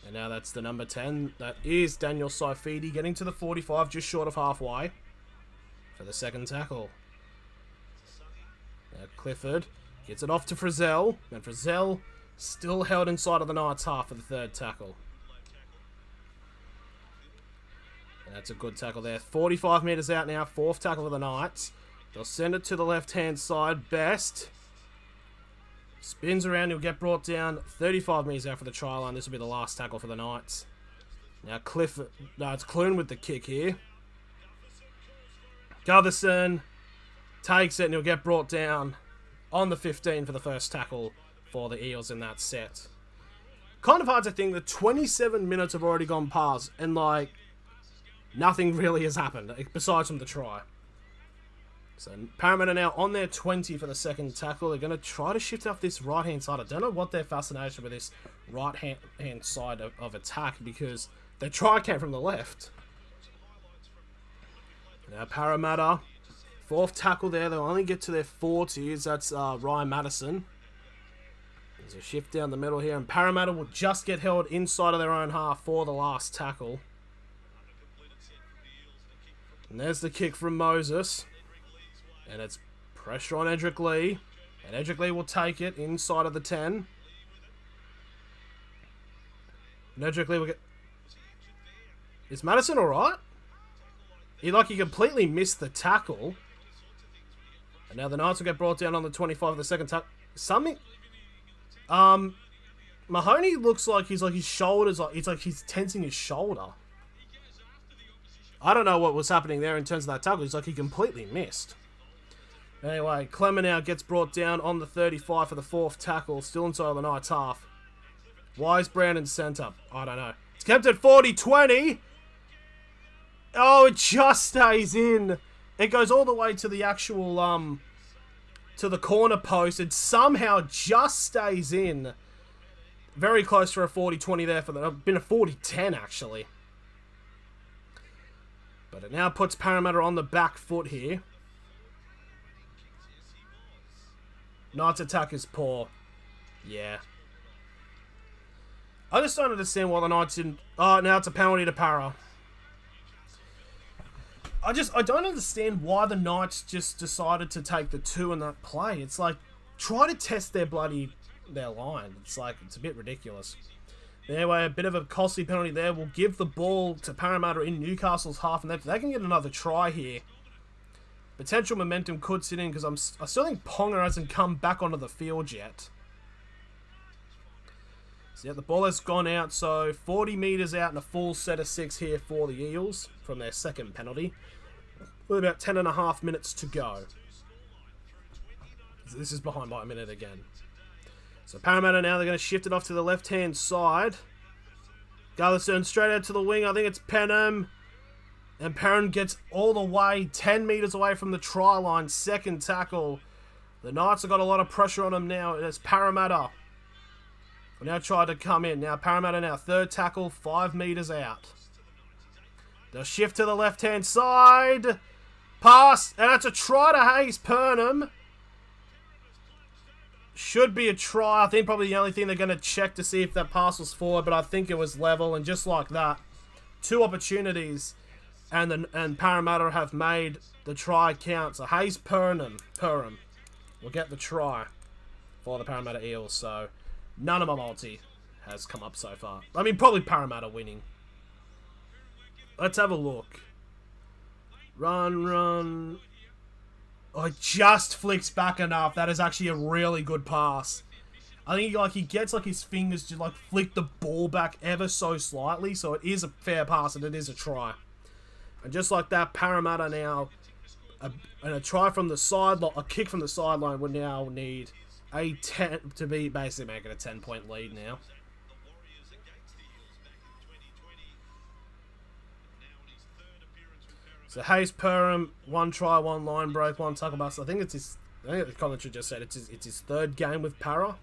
And now that's the number 10. That is Daniel Saifidi getting to the 45, just short of halfway for the second tackle. Now Clifford gets it off to Frizzell, and Frizzell still held inside of the Knights half for the third tackle. And that's a good tackle there. 45 metres out now. Fourth tackle for the Knights. They'll send it to the left-hand side. Best. Spins around. He'll get brought down 35 metres out for the try line. This will be the last tackle for the Knights. Now Clifford, no, it's Kalyn with the kick here. Gutherson takes it and he'll get brought down on the 15 for the first tackle for the Eels in that set. Kind of hard to think that 27 minutes have already gone past and, like, nothing really has happened besides from the try. So Parramatta now on their 20 for the second tackle. They're going to try to shift off this right-hand side. I don't know what their fascination with this right-hand side of attack, because their try came from the left. Now Parramatta, fourth tackle there. They'll only get to their 40s. That's Ryan Madison. There's a shift down the middle here, and Parramatta will just get held inside of their own half for the last tackle. And there's the kick from Moses. And it's pressure on Edric Lee. And Edric Lee will take it inside of the 10. And Edric Lee will get... Is Madison alright? He completely missed the tackle. And now the Knights will get brought down on the 25 of the second tackle. Something... Mahoney looks like his shoulders... It's like he's tensing his shoulder. I don't know what was happening there in terms of that tackle. It's like he completely missed. Anyway, Clemmer now gets brought down on the 35 for the fourth tackle. Still inside the Knights half. Wise Brown in centre. I don't know. It's kept at 40-20. Oh, it just stays in. It goes all the way to the actual, to the corner post. It somehow just stays in. Very close for a 40-20 there. Been a 40-10, actually. But it now puts Parramatta on the back foot here. Knights attack is poor. Yeah. I just don't understand why the Knights didn't... Oh, now it's a penalty to Para. I don't understand why the Knights just decided to take the 2 in that play. It's like, try to test their line. It's like, it's a bit ridiculous. Anyway, a bit of a costly penalty there. We'll give the ball to Parramatta in Newcastle's half, and they can get another try here. Potential momentum could sit in, because I still think Ponga hasn't come back onto the field yet. So yeah, the ball has gone out, so 40 metres out and a full set of 6 here for the Eels from their second penalty. With about 10.5 minutes to go. So this is behind by a minute again. So Parramatta now, they're going to shift it off to the left-hand side. Gutherson straight out to the wing. I think it's Penham. And Perrin gets all the way 10 metres away from the try line. Second tackle. The Knights have got a lot of pressure on them now. It's Parramatta. We now try to come in. Now Parramatta now. Third tackle, 5 metres out. They'll shift to the left-hand side. Pass. And that's a try to Hayes Purnham. Should be a try. I think probably the only thing they're going to check to see if that pass was forward. But I think it was level. And just like that, 2 opportunities. And Parramatta have made the try count. So Hayes Purnham will get the try for the Parramatta Eels. So none of my multi has come up so far. I mean, probably Parramatta winning. Let's have a look. Run. Oh, it just flicks back enough. That is actually a really good pass. I think he gets his fingers to flick the ball back ever so slightly. So it is a fair pass and it is a try. And just like that, Parramatta now, a try from the sideline, a kick from the sideline would now need a 10 to be basically making a 10-point lead now. So Hayes Perham, 1 try, 1 line break, 1 tackle bust. I think the commentary just said it's his 3rd game with Para.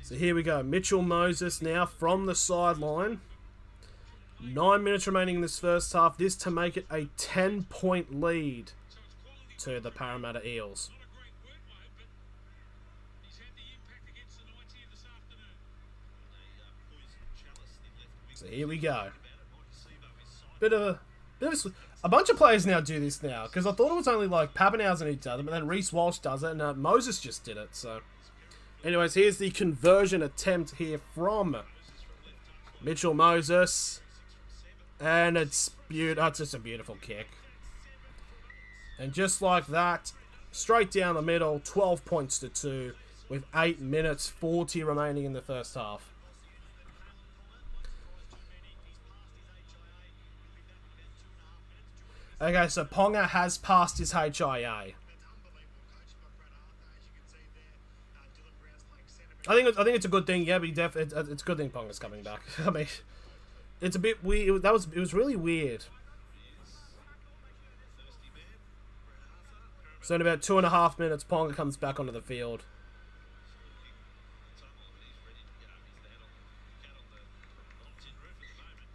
So here we go. Mitchell Moses now from the sideline. 9 minutes remaining in this first half. This to make it a 10-point lead to the Parramatta Eels. So here we go. A bunch of players now do this now, because I thought it was only Pappenhausen who does it, but then Reece Walsh does it, and Moses just did it. So, anyways, here's the conversion attempt here from Mitchell Moses. And it's just a beautiful kick. And just like that, straight down the middle, 12 points to 2, with 8 minutes 40 remaining in the first half. Okay, so Ponga has passed his HIA. I think it's a good thing. Yeah, but it's a good thing Ponga's coming back. I mean, it's a bit weird. It was really weird. So in about 2.5 minutes, Ponga comes back onto the field.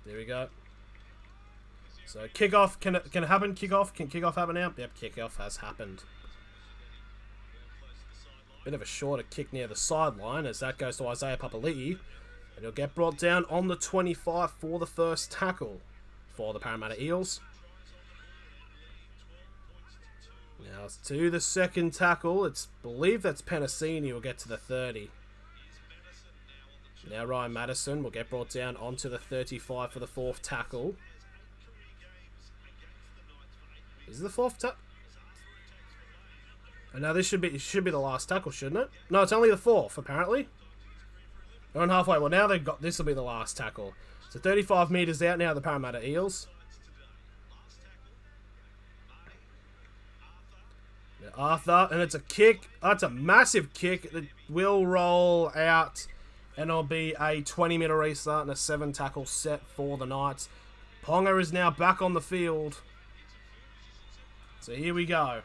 There we go. So kickoff, can it happen? Kickoff, can kickoff happen now? Yep, kickoff has happened. Bit of a shorter kick near the sideline as that goes to Isaiah Papali'i. And he'll get brought down on the 25 for the first tackle for the Parramatta Eels. Now it's to the second tackle. I believe that's Penasini will get to the 30. Now Ryan Madison will get brought down onto the 35 for the fourth tackle. Is it the fourth tackle? And now this should be the last tackle, shouldn't it? No, it's only the fourth, apparently. They're on halfway. Well, now they've got... This will be the last tackle. So 35 metres out now, the Parramatta Eels. Now Arthur, and it's a kick. Oh, it's a massive kick. It will roll out, and it'll be a 20-metre restart and a 7-tackle set for the Knights. Ponga is now back on the field. So here we go.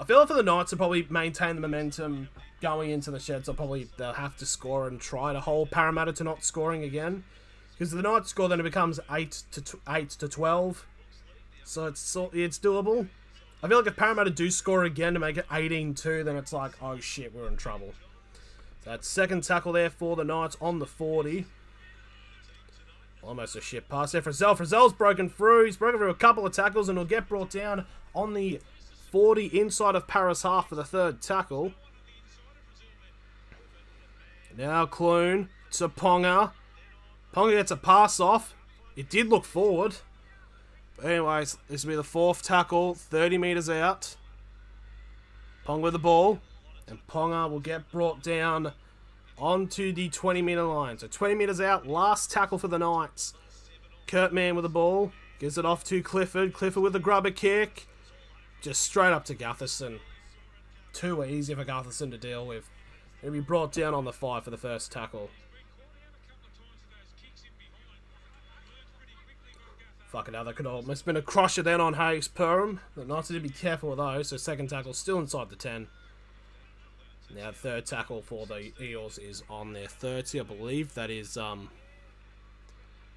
I feel like for the Knights to probably maintain the momentum going into the sheds, they'll have to score and try to hold Parramatta to not scoring again. Because if the Knights score, then it becomes 8 to 12. So it's doable. I feel like if Parramatta do score again to make it 18-2, then it's like, oh shit, we're in trouble. So that second tackle there for the Knights on the 40. Almost a shit pass there for Frizzell. Frizzell's broken through. He's broken through a couple of tackles and he'll get brought down on the 40 inside of Paris half for the third tackle. Now Clune to Ponga. Ponga gets a pass off. It did look forward. But anyways, this will be the fourth tackle, 30 metres out. Ponga with the ball. And Ponga will get brought down onto the 20-metre line. So 20 metres out, last tackle for the Knights. Kurtman with the ball. Gives it off to Clifford. Clifford with the grubber kick. Just straight up to Gutherson. Too easy for Gutherson to deal with. He'll be brought down on the 5 for the first tackle. Fucking hell, that could almost been a crusher then on Hayes Perham. The Knights need to be careful with those. So second tackle still inside the 10. Now third tackle for the Eels is on their 30. I believe that is I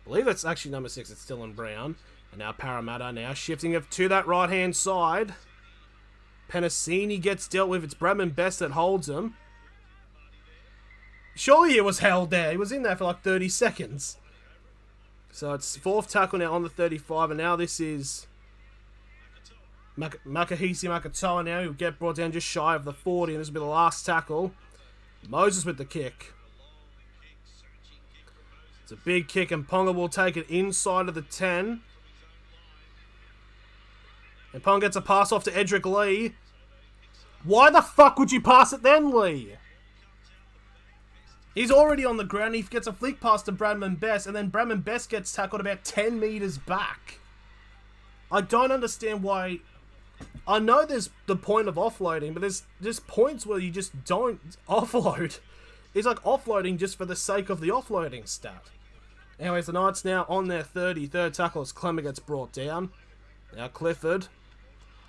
believe that's actually number 6. It's still in Brown. And now Parramatta now shifting it to that right-hand side. Penasini gets dealt with. It's Bradman Best that holds him. Surely he was held there. He was in there for like 30 seconds. So it's fourth tackle now on the 35. And now this is Makahisi Makatoa now. He'll get brought down just shy of the 40. And this will be the last tackle. Moses with the kick. It's a big kick. And Ponga will take it inside of the 10. And Ponga gets a pass off to Edric Lee. Why the fuck would you pass it then, Lee? He's already on the ground. He gets a flick pass to Bradman Best. And then Bradman Best gets tackled about 10 metres back. I don't understand why. I know there's the point of offloading. But there's just points where you just don't offload. It's like offloading just for the sake of the offloading stat. Anyways, the Knights now on their 30. Third tackle as Clemmer gets brought down. Now Clifford.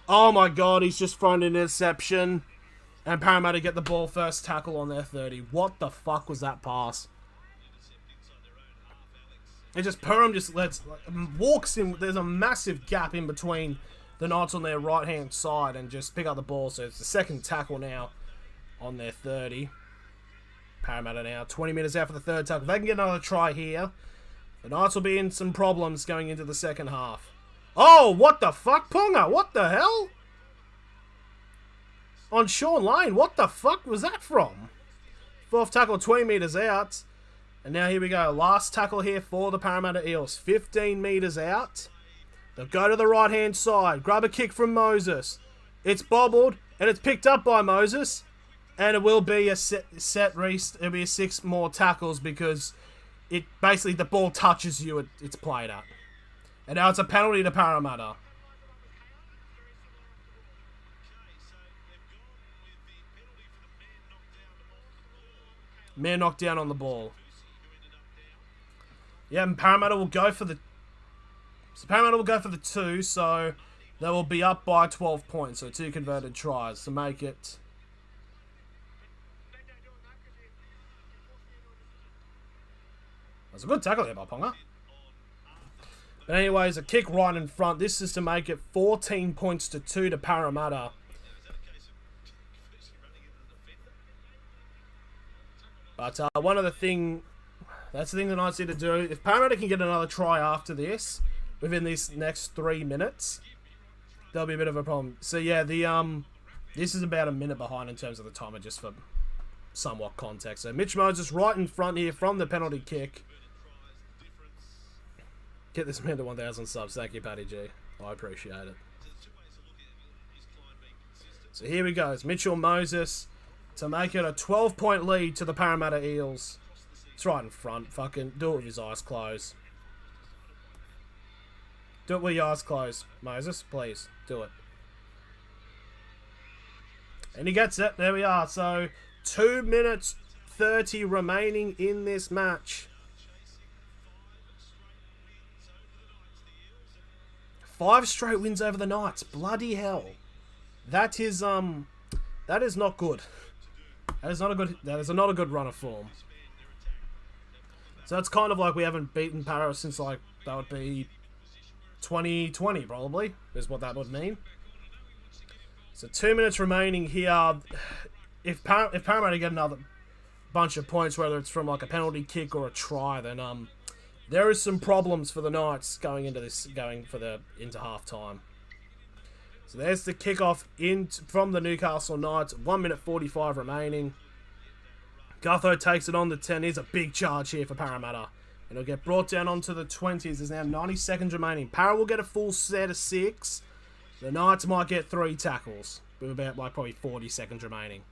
Oh my god, he's just thrown an interception. And Parramatta get the ball first tackle on their 30. What the fuck was that pass? It just, Perham just walks in. There's a massive gap in between the Knights on their right hand side and just pick up the ball. So it's the second tackle now on their 30. Parramatta now 20 metres out for the third tackle. If they can get another try here, the Knights will be in some problems going into the second half. Oh, what the fuck, Ponga? What the hell? On Sean Lane, what the fuck was that from? Fourth tackle, 20 metres out. And now here we go. Last tackle here for the Parramatta Eels. 15 metres out. They'll go to the right-hand side. Grab a kick from Moses. It's bobbled, and it's picked up by Moses. And it will be a set race. It'll be 6 more tackles because it basically the ball touches you, it's played at. And now it's a penalty to Parramatta. Man knocked down on the ball. Yeah, and Parramatta will go for the... So Parramatta will go for the 2, so they will be up by 12 points. So 2 converted tries to make it... That's a good tackle there by Ponga. But anyways, a kick right in front. This is to make it 14 points to 2 to Parramatta. But one other thing, that's the thing the Knights need to do. If Parramatta can get another try after this, within these next 3 minutes, there'll be a bit of a problem. So yeah, this is about a minute behind in terms of the timer, just for somewhat context. So Mitch Moses right in front here from the penalty kick. Get this man to 1,000 subs. Thank you, Paddy G. I appreciate it. So here we go. It's Mitchell Moses to make it a 12-point lead to the Parramatta Eels. It's right in front. Fucking do it with his eyes closed. Do it with your eyes closed, Moses. Please, do it. And he gets it. There we are. So 2 minutes 30 remaining in this match. 5 straight wins over the Knights. Bloody hell. That is not good. That is not a good run of form. So it's kind of like we haven't beaten Para since, like, that would be 2020 probably, is what that would mean. So 2 minutes remaining here. If Parramatta get another bunch of points, whether it's from like a penalty kick or a try, then there is some problems for the Knights into half time. So there's the kickoff from the Newcastle Knights. 1 minute 45 remaining. Gutho takes it on the 10. Here's a big charge here for Parramatta. And it'll get brought down onto the 20s. There's now 90 seconds remaining. Para will get a full set of 6. The Knights might get 3 tackles with about like probably 40 seconds remaining.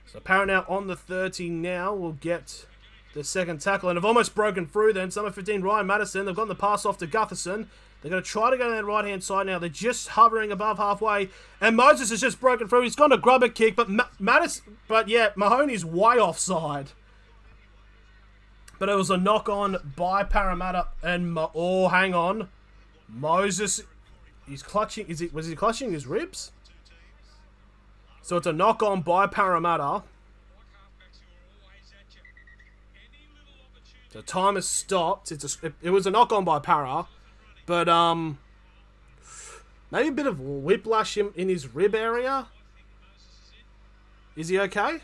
So Para now on the 30 now will get the second tackle. And have almost broken through then. Number 15, Ryan Madison. They've gotten the pass off to Gutherson. They're going to try to go down the right-hand side now. They're just hovering above halfway. And Moses has just broken through. He's gone to grab a kick. But Mahoney's way offside. But it was a knock-on by Parramatta. And, hang on. Moses, he's clutching. Was he clutching his ribs? So it's a knock-on by Parramatta. The time has stopped. It was a knock-on by Para. But, maybe a bit of whiplash in his rib area. Is he okay?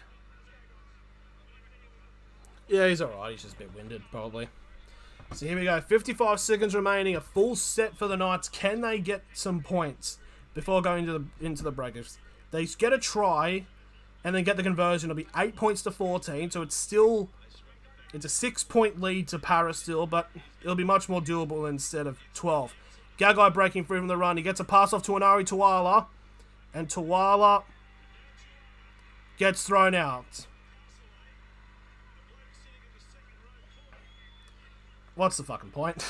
Yeah, he's alright. He's just a bit winded, probably. So here we go. 55 seconds remaining. A full set for the Knights. Can they get some points before going into the break? If they get a try and then get the conversion, it'll be 8 points to 14. So it's a 6-point lead to Para still, but it'll be much more doable instead of 12. Gagai breaking free from the run. He gets a pass off to Anari Tuala. And Tuala gets thrown out. What's the fucking point?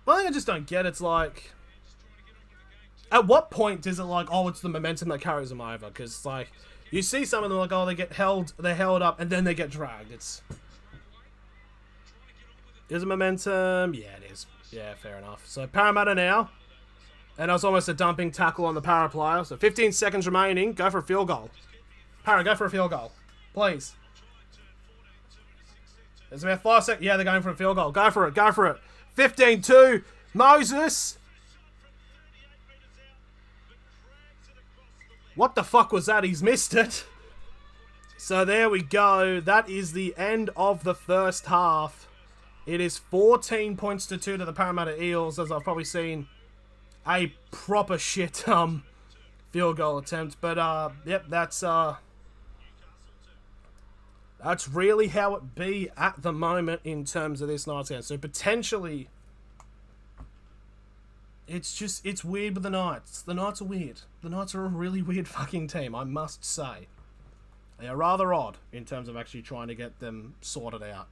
One thing I just don't get, it's like... At what point is it like, oh, it's the momentum that carries them over? Because, like, you see some of them like, oh, they're held up, and then they get dragged. Is it momentum? Yeah, it is. Yeah, fair enough. So, Parramatta now. And that was almost a dumping tackle on the Para player. So, 15 seconds remaining. Go for a field goal. Para, go for a field goal. Please. There's about 5 seconds. Yeah, they're going for a field goal. Go for it. Go for it. 15-2. Moses. What the fuck was that? He's missed it. So there we go. That is the end of the first half. It is 14 points to 2 to the Parramatta Eels, as I've probably seen a proper shit field goal attempt. But yep, that's really how it be at the moment in terms of this night's game. So potentially it's weird with the Knights. The Knights are weird. The Knights are a really weird fucking team, I must say. They are rather odd in terms of actually trying to get them sorted out.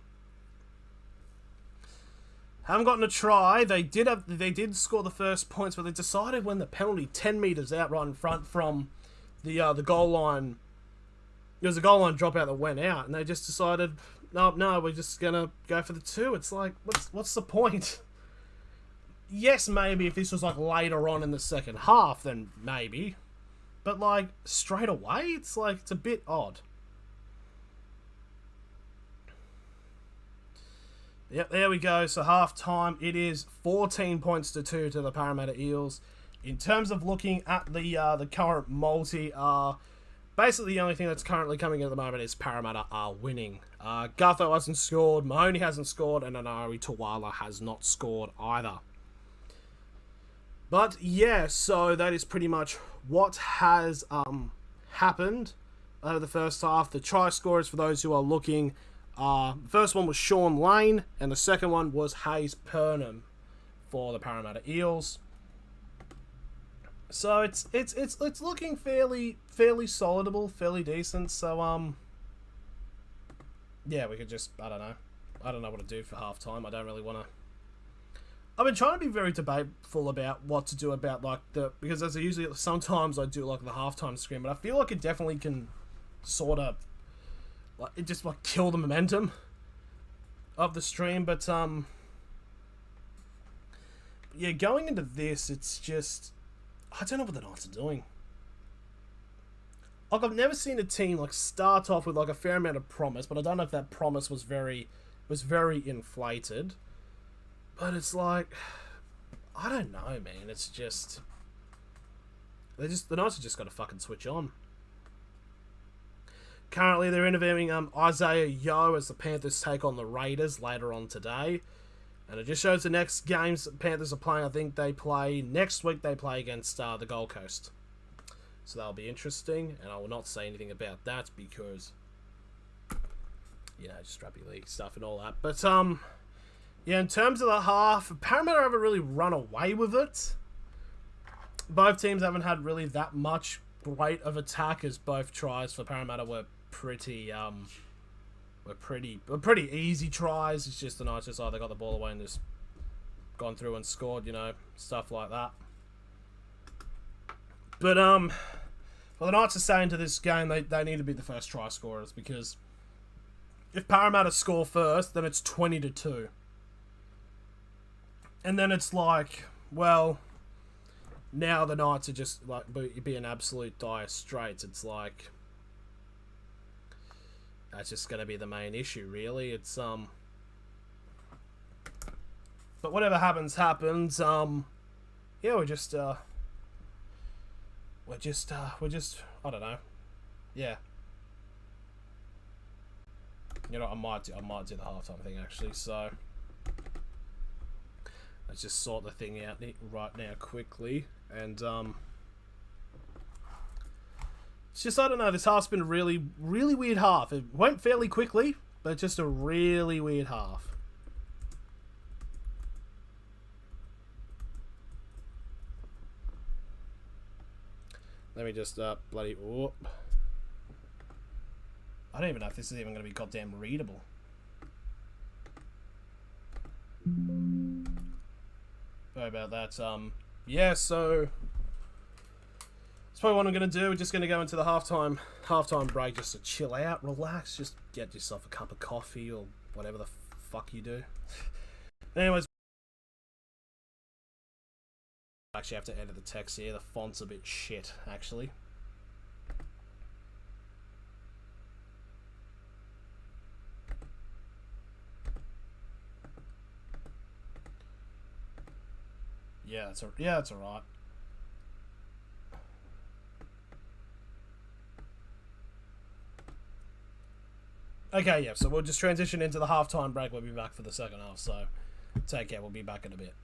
Haven't gotten a try. They did score the first points, but they decided when the penalty 10 metres out right in front from the goal line. There was a goal line dropout that went out, and they just decided, no, we're just gonna go for the 2. It's like, what's the point? Yes, maybe if this was like later on in the second half, then maybe. But like straight away, it's a bit odd. Yep, there we go. So half time, it is 14 points to 2 to the Parramatta Eels. In terms of looking at the current multi, basically the only thing that's currently coming in at the moment is Parramatta are winning. Gutho hasn't scored, Mahoney hasn't scored, and Anari Tawala has not scored either. But yeah, so that is pretty much what has happened over the first half. The try scorers, for those who are looking, the first one was Sean Lane, and the second one was Hayes Purnham for the Parramatta Eels. So it's looking fairly solidable, fairly decent. So yeah, we could just I don't know what to do for halftime. I don't really want to. I've been trying to be very debateful about what to do about because as I usually sometimes I do like the halftime screen, but I feel like it definitely can sort of kill the momentum of the stream. But yeah, going into this, it's just I don't know what the Knights are doing. Like, I've never seen a team start off with a fair amount of promise, but I don't know if that promise was very inflated. But it's I don't know, man. It's just the Knights have just got to fucking switch on. Currently, they're interviewing Isaiah Yeo as the Panthers take on the Raiders later on today. And it just shows the next games the Panthers are playing. I think they play next week. They play against the Gold Coast. So that'll be interesting. And I will not say anything about that because, just rugby league stuff and all that. But, yeah, in terms of the half, Parramatta haven't really run away with it. Both teams haven't had really that much great of attack, as both tries for Parramatta were pretty easy tries. It's just the Knights just either got the ball away and just gone through and scored, stuff like that. But well, the Knights are saying to this game they need to be the first try scorers, because if Parramatta score first, then it's 20-2. And then it's well, now the Knights are just be in absolute dire straits. It's that's just going to be the main issue, really. It's but whatever happens. Yeah, we're just I don't know. Yeah. I might do the halftime thing actually. So let's just sort the thing out right now quickly. And it's just, I don't know, this half's been a really, really weird half. It went fairly quickly, but just a really weird half. Let me just bloody... Oh. I don't even know if this is even going to be goddamn readable. Sorry about that. Yeah, so that's probably what I'm going to do. We're just going to go into the halftime break just to chill out, relax, just get yourself a cup of coffee or whatever the fuck you do. Anyways, I actually have to edit the text here. The font's a bit shit, actually. Yeah, it's alright. Okay, yeah, so we'll just transition into the halftime break. We'll be back for the second half, so take care. We'll be back in a bit.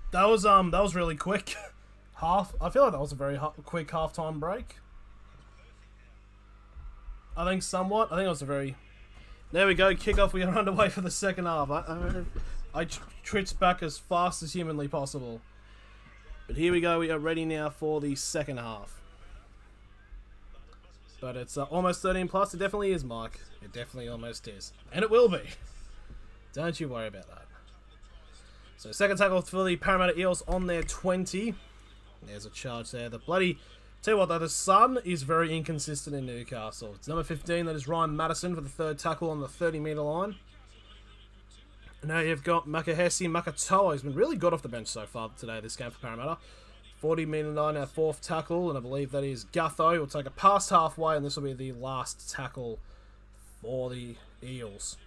That was really quick. I feel like that was a very quick halftime break. I think somewhat. I think it was a very. There we go. Kickoff. We are underway for the second half. I tripped back as fast as humanly possible. But here we go. We are ready now for the second half. But it's almost 13 plus. It definitely is, Mike. It definitely almost is, and it will be. Don't you worry about that. So second tackle for the Parramatta Eels on their 20. There's a charge there. The bloody... Tell you what though, the sun is very inconsistent in Newcastle. It's number 15, that is Ryan Madison for the third tackle on the 30-metre line. And now you've got Makahesi Makatoa. He's been really good off the bench so far today, this game for Parramatta. 40-metre line, our fourth tackle, and I believe that is Gutho. Will take a past halfway, and this will be the last tackle for the Eels.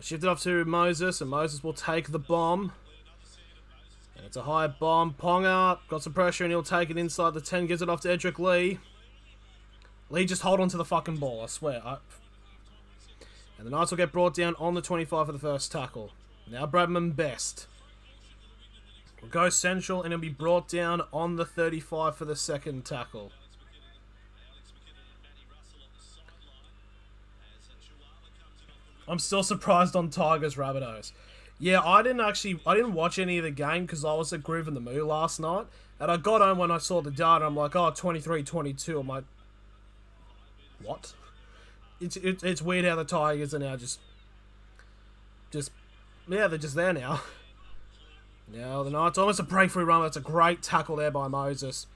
Shift it off to Moses, and Moses will take the bomb. And it's a high bomb. Ponga got some pressure, and he'll take it inside the 10. Gives it off to Edric Lee. Lee, just hold on to the fucking ball, I swear. And the Knights will get brought down on the 25 for the first tackle. Now Bradman Best will go central, and he'll be brought down on the 35 for the second tackle. I'm still surprised on Tigers Rabbitohs. Yeah, I didn't watch any of the game because I was at Groove in the Moo last night. And I got home when I saw the data. I'm like, oh, 23-22. I'm like, what? It's weird how the Tigers are now just yeah, they're just there now. Now the Knights almost a breakthrough run. That's a great tackle there by Moses.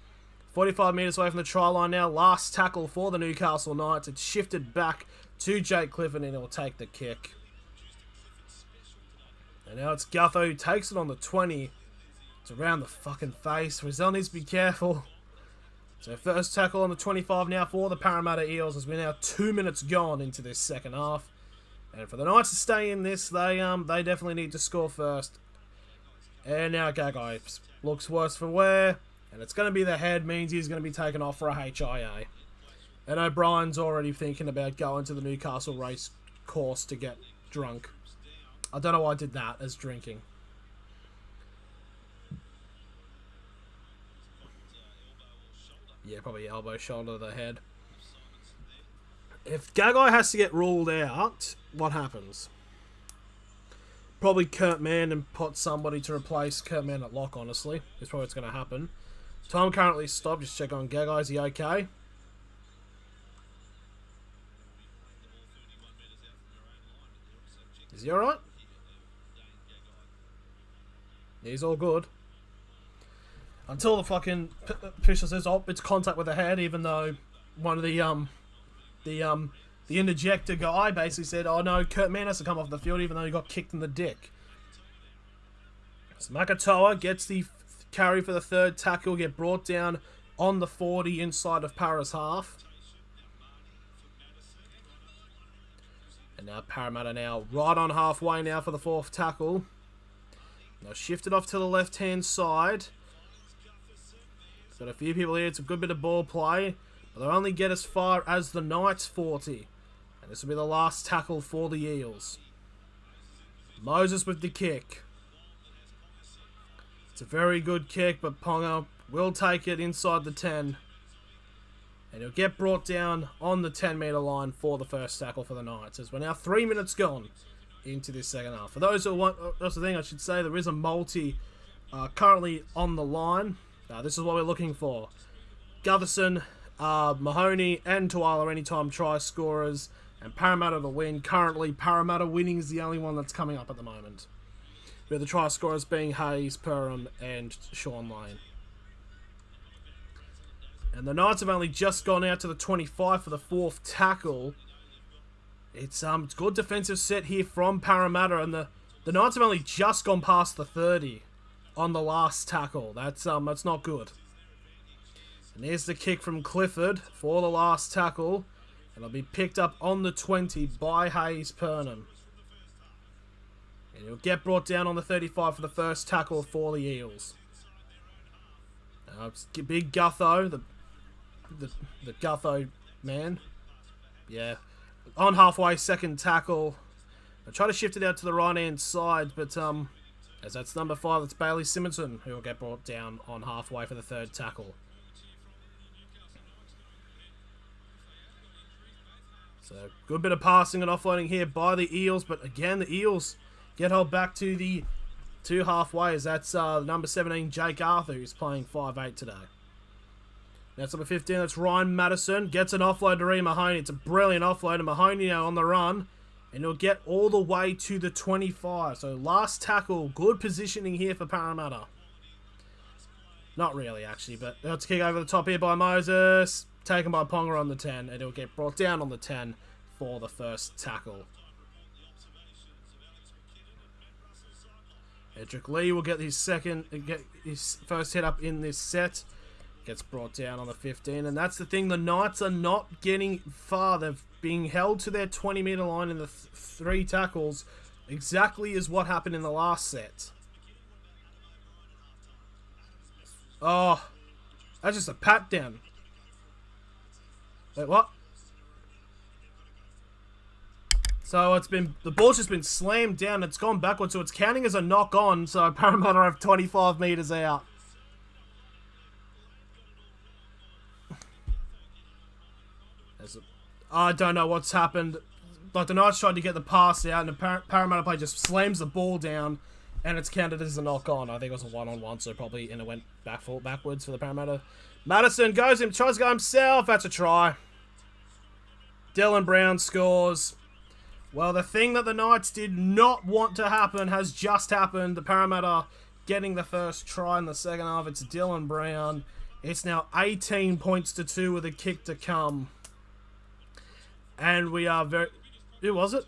45 metres away from the try line now. Last tackle for the Newcastle Knights. It's shifted back to Jake Clifford and he'll take the kick. And now it's Gutho who takes it on the 20. It's around the fucking face. Rizal needs to be careful. So first tackle on the 25 now for the Parramatta Eels as we're now 2 minutes gone into this second half. And for the Knights to stay in this, they definitely need to score first. And now Gagai looks worse for wear. And it's going to be the head, means he's going to be taken off for a HIA. And O'Brien's already thinking about going to the Newcastle race course to get drunk. I don't know why I did that as drinking. Yeah, probably elbow, shoulder, the head. If Gagai has to get ruled out, what happens? Probably Kurt Mann and put somebody to replace Kurt Mann at lock, honestly. Is probably what's going to happen. Time currently stopped. Just check on Gagai. Is he okay? Is he alright? He's all good. Until the fucking official says, oh, it's contact with the head, even though one of the interjector guy basically said, oh no, Kurt Mann has to come off the field even though he got kicked in the dick. So Makatoa gets the carry for the third tackle, get brought down on the 40 inside of Para's half. And now Parramatta now right on halfway now for the fourth tackle. Now shifted off to the left-hand side. Got a few people here. It's a good bit of ball play. But they'll only get as far as the Knights 40. And this will be the last tackle for the Eels. Moses with the kick. It's a very good kick, but Ponga will take it inside the 10. And he'll get brought down on the 10-metre line for the first tackle for the Knights. As we're now 3 minutes gone into this second half. For those who want, that's the thing I should say, there is a multi currently on the line. This is what we're looking for. Gutherson, Mahoney, and Tuala anytime try scorers. And Parramatta to win. Currently, Parramatta winning is the only one that's coming up at the moment. With the try scorers being Hayes, Perham, and Sean Lane. And the Knights have only just gone out to the 25 for the fourth tackle. It's good defensive set here from Parramatta, and the Knights have only just gone past the 30 on the last tackle. That's not good. And here's the kick from Clifford for the last tackle. And it'll be picked up on the 20 by Hayes Perham. And he'll get brought down on the 35 for the first tackle for the Eels. It's big Gutho, the Gutho man. Yeah. On halfway, second tackle. I try to shift it out to the right-hand side, but as that's number 5, it's Bailey Simonson who will get brought down on halfway for the third tackle. So, good bit of passing and offloading here by the Eels, but again, the Eels get held back to the two halfways. That's number 17, Jake Arthur, who's playing 5'8 today. That's number 15, that's Ryan Madison. Gets an offload to Reed Mahoney. It's a brilliant offload, and Mahoney now on the run. And he'll get all the way to the 25. So last tackle, good positioning here for Parramatta. Not really, actually, but let's kick over the top here by Moses. Taken by Ponga on the 10, and he'll get brought down on the 10 for the first tackle. Edric Lee will get his first hit up in this set. Gets brought down on the 15, and that's the thing. The Knights are not getting far. They've been held to their 20-metre line in the 3 tackles, exactly as what happened in the last set. Oh, that's just a pat down. Wait, what? So the ball's just been slammed down. It's gone backwards, so it's counting as a knock on. So Parramatta have 25 metres out. I don't know what's happened. Like, the Knights tried to get the pass out, and the Parramatta player just slams the ball down, and it's counted as a knock-on. I think it was a one-on-one, so probably, and it went backwards for the Parramatta. Madison tries to go himself. That's a try. Dylan Brown scores. Well, the thing that the Knights did not want to happen has just happened. The Parramatta getting the first try in the second half. It's Dylan Brown. It's now 18 points to 2 with a kick to come. And we are very... Who was it?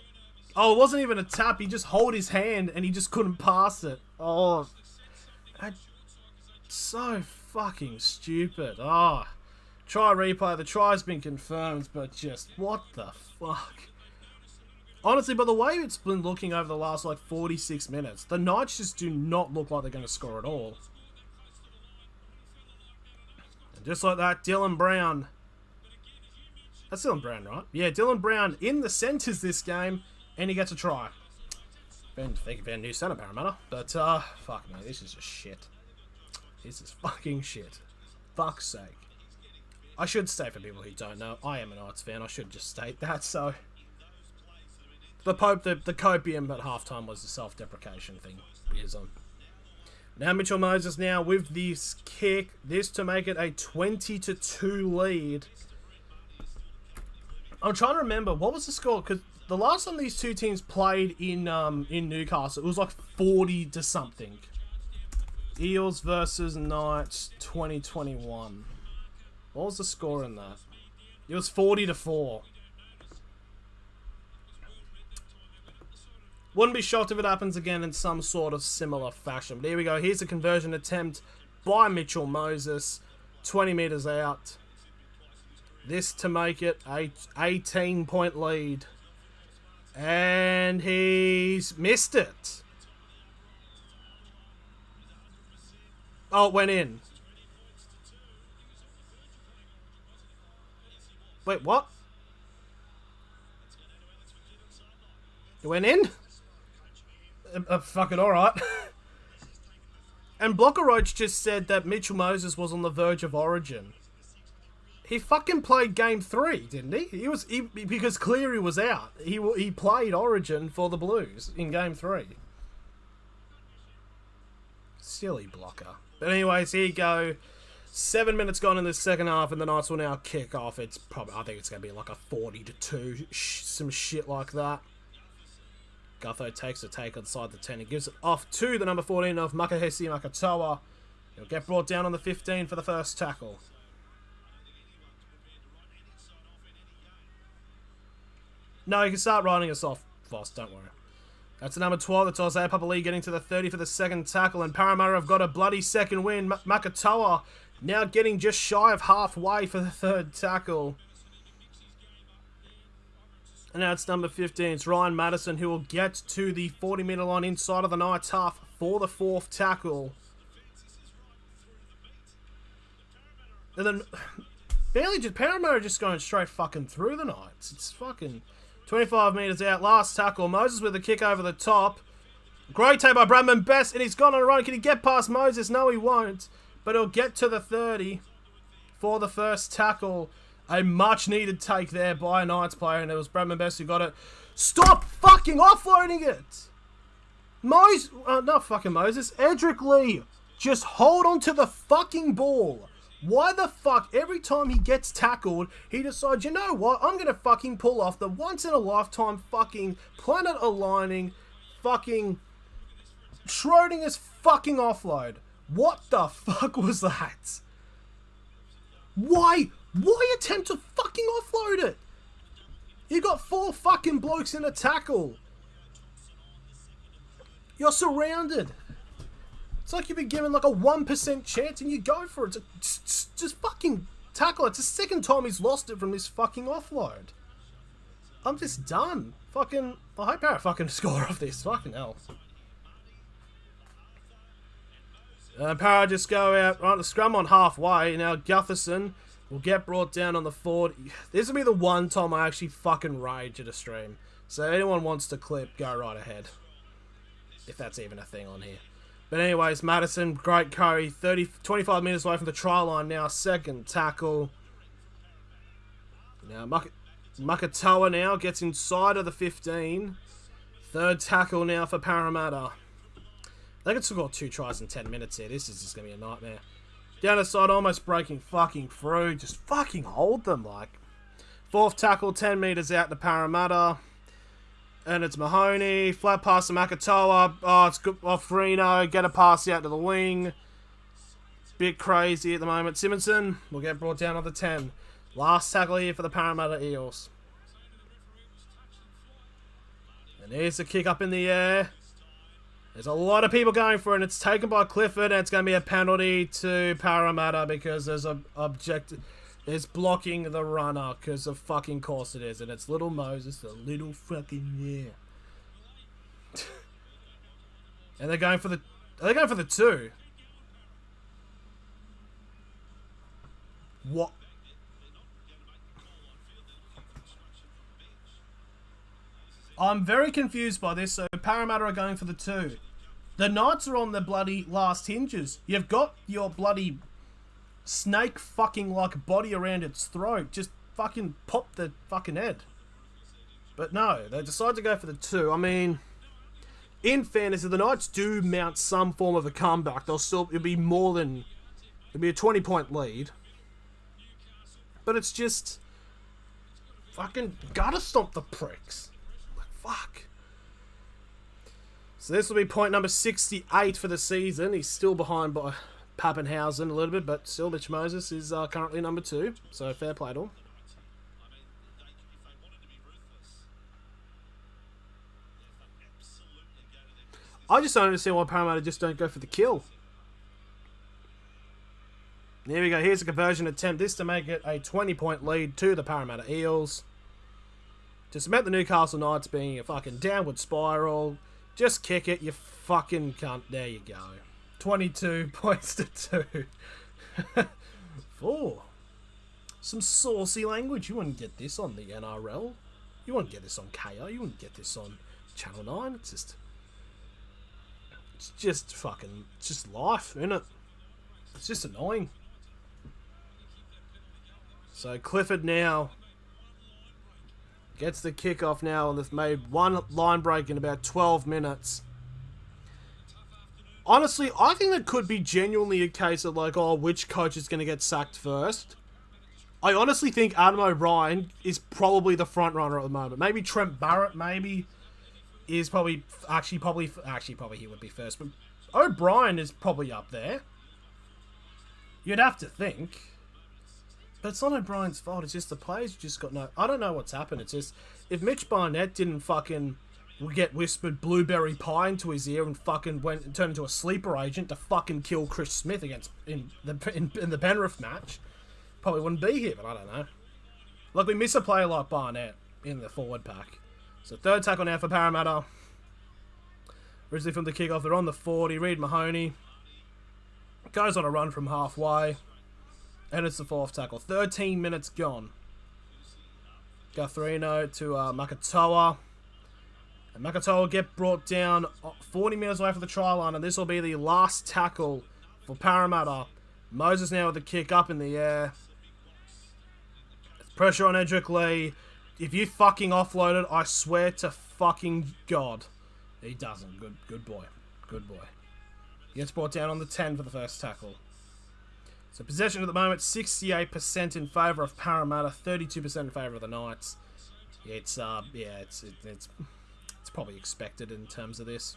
Oh, it wasn't even a tap. He just held his hand and he just couldn't pass it. Oh, so fucking stupid. Oh, try replay. The try's been confirmed, but just what the fuck? Honestly, by the way it's been looking over the last like 46 minutes, the Knights just do not look like they're going to score at all. And just like that, Dylan Brown. That's Dylan Brown, right? Yeah, Dylan Brown in the centres this game, and he gets a try. Thank you for our new centre, Parramatta. But, fuck me, this is just shit. This is fucking shit. Fuck's sake. I should state for people who don't know, I am a Knights fan. I should just state that, so... The copium at halftime was the self-deprecation thing. Now Mitchell Moses now with this kick. This to make it a 20-2 lead. I'm trying to remember, what was the score? Because the last time these two teams played in Newcastle, it was like 40 to something. Eels versus Knights 2021. What was the score in that? It was 40-4. Wouldn't be shocked if it happens again in some sort of similar fashion. But here we go. Here's a conversion attempt by Mitchell Moses. 20 metres out. This to make it a 18-point lead. And he's missed it. Oh, it went in. Wait, what? It went in? Fucking alright. And Blocker Roach just said that Mitchell Moses was on the verge of Origin. He fucking played Game 3, didn't he? Because Cleary was out. He played Origin for the Blues in Game 3. Silly Blocker. But anyways, here you go. 7 minutes gone in the second half, and the Knights will now kick off. I think it's going to be like a 40-2, some shit like that. Gutho takes a take inside the 10 and gives it off to the number 14 of Makahesi Makatoa. He'll get brought down on the 15 for the first tackle. No, you can start writing us off, Voss, don't worry. That's the number 12, that's Isaiah Papali getting to the 30 for the second tackle, and Parramatta have got a bloody second win. Makatoa now getting just shy of halfway for the third tackle. And now it's number 15, it's Ryan Madison, who will get to the 40-metre line inside of the Knights half for the fourth tackle. And then, Parramatta just going straight fucking through the Knights. It's fucking 25 metres out, last tackle. Moses with a kick over the top. Great take by Bradman Best, and he's gone on a run. Can he get past Moses? No, he won't. But he'll get to the 30 for the first tackle. A much-needed take there by a Knights player, and it was Bradman Best who got it. Stop fucking offloading it! Not fucking Moses. Edric Lee, just hold on to the fucking ball. Why the fuck, every time he gets tackled, he decides, you know what, I'm going to fucking pull off the once-in-a-lifetime fucking planet-aligning fucking Schrodinger's fucking offload. What the fuck was that? Why attempt to fucking offload it? You got 4 fucking blokes in a tackle. You're surrounded. It's like you've been given like a 1% chance and you go for it. Just fucking tackle it. It's the second time he's lost it from this fucking offload. I'm just done. Fucking, I hope I fucking score off this. Fucking hell. Para just go out, right, the scrum on halfway. Now Gutherson will get brought down on the 40. This will be the one time I actually fucking rage at a stream. So anyone wants to clip, go right ahead. If that's even a thing on here. But anyways, Madison, great carry. 25 metres away from the try line now. Second tackle. Now Makatoa now gets inside of the 15. Third tackle now for Parramatta. They could score 2 tries in 10 minutes here. This is just going to be a nightmare. Down the side, almost breaking fucking through. Just fucking hold them, like. Fourth tackle, 10 metres out to Parramatta. And it's Mahoney. Flat pass to Makatoa. Oh, it's good off Reno. Get a pass out to the wing. Bit crazy at the moment. Simonson will get brought down on the 10. Last tackle here for the Parramatta Eels. And here's the kick up in the air. There's a lot of people going for it, and it's taken by Clifford, and it's going to be a penalty to Parramatta because there's a objective. It's blocking the runner, because of fucking course it is, and it's little Moses, the little fucking yeah. And they're going for the. Are they going for the 2? What? I'm very confused by this. So Parramatta are going for the 2. The Knights are on the bloody last hinges. You've got your bloody snake fucking like body around its throat. Just fucking pop the fucking head. But no, they decide to go for the 2. I mean, in fairness, if the Knights do mount some form of a comeback, it'll be more than, it'll be a 20-point lead. But it's just fucking gotta stop the pricks. Like, fuck. So this will be point number 68 for the season. He's still behind by Pappenhausen a little bit, but still Mitch Moses is currently number 2. So fair play to him. I just don't understand why Parramatta just don't go for the kill. There we go. Here's a conversion attempt. This to make it a 20-point lead to the Parramatta Eels. To cement the Newcastle Knights being a fucking downward spiral. Just kick it, you fucking cunt. There you go. 22 points to 2. 4. Some saucy language. You wouldn't get this on the NRL. You wouldn't get this on KO. You wouldn't get this on Channel 9. It's just fucking, it's just life, isn't it? It's just annoying. So Clifford now gets the kickoff now, and they've made one line break in about 12 minutes. Honestly, I think that could be genuinely a case of like, oh, which coach is going to get sacked first. I honestly think Adam O'Brien is probably the front runner at the moment. Maybe Trent Barrett, maybe is probably he would be first, but O'Brien is probably up there. You'd have to think. But it's not O'Brien's fault. It's just the players just got no... I don't know what's happened. It's just... If Mitch Barnett didn't fucking get whispered blueberry pie into his ear and fucking turned into a sleeper agent to fucking kill Chris Smith in the Penrith match, probably wouldn't be here, but I don't know. Like, we miss a player like Barnett in the forward pack. So third tackle now for Parramatta. Originally from the kickoff, they're on the 40. Reid Mahoney goes on a run from halfway. And it's the fourth tackle. 13 minutes gone. Guthrino to Makatoa. And Makatoa will get brought down 40 metres away from the try line. And this will be the last tackle for Parramatta. Moses now with the kick up in the air. Pressure on Edric Lee. If you fucking offload it, I swear to fucking God. He doesn't. Good boy. Good boy. He gets brought down on the 10 for the first tackle. So possession at the moment, 68% in favour of Parramatta, 32% in favour of the Knights. It's probably expected in terms of this.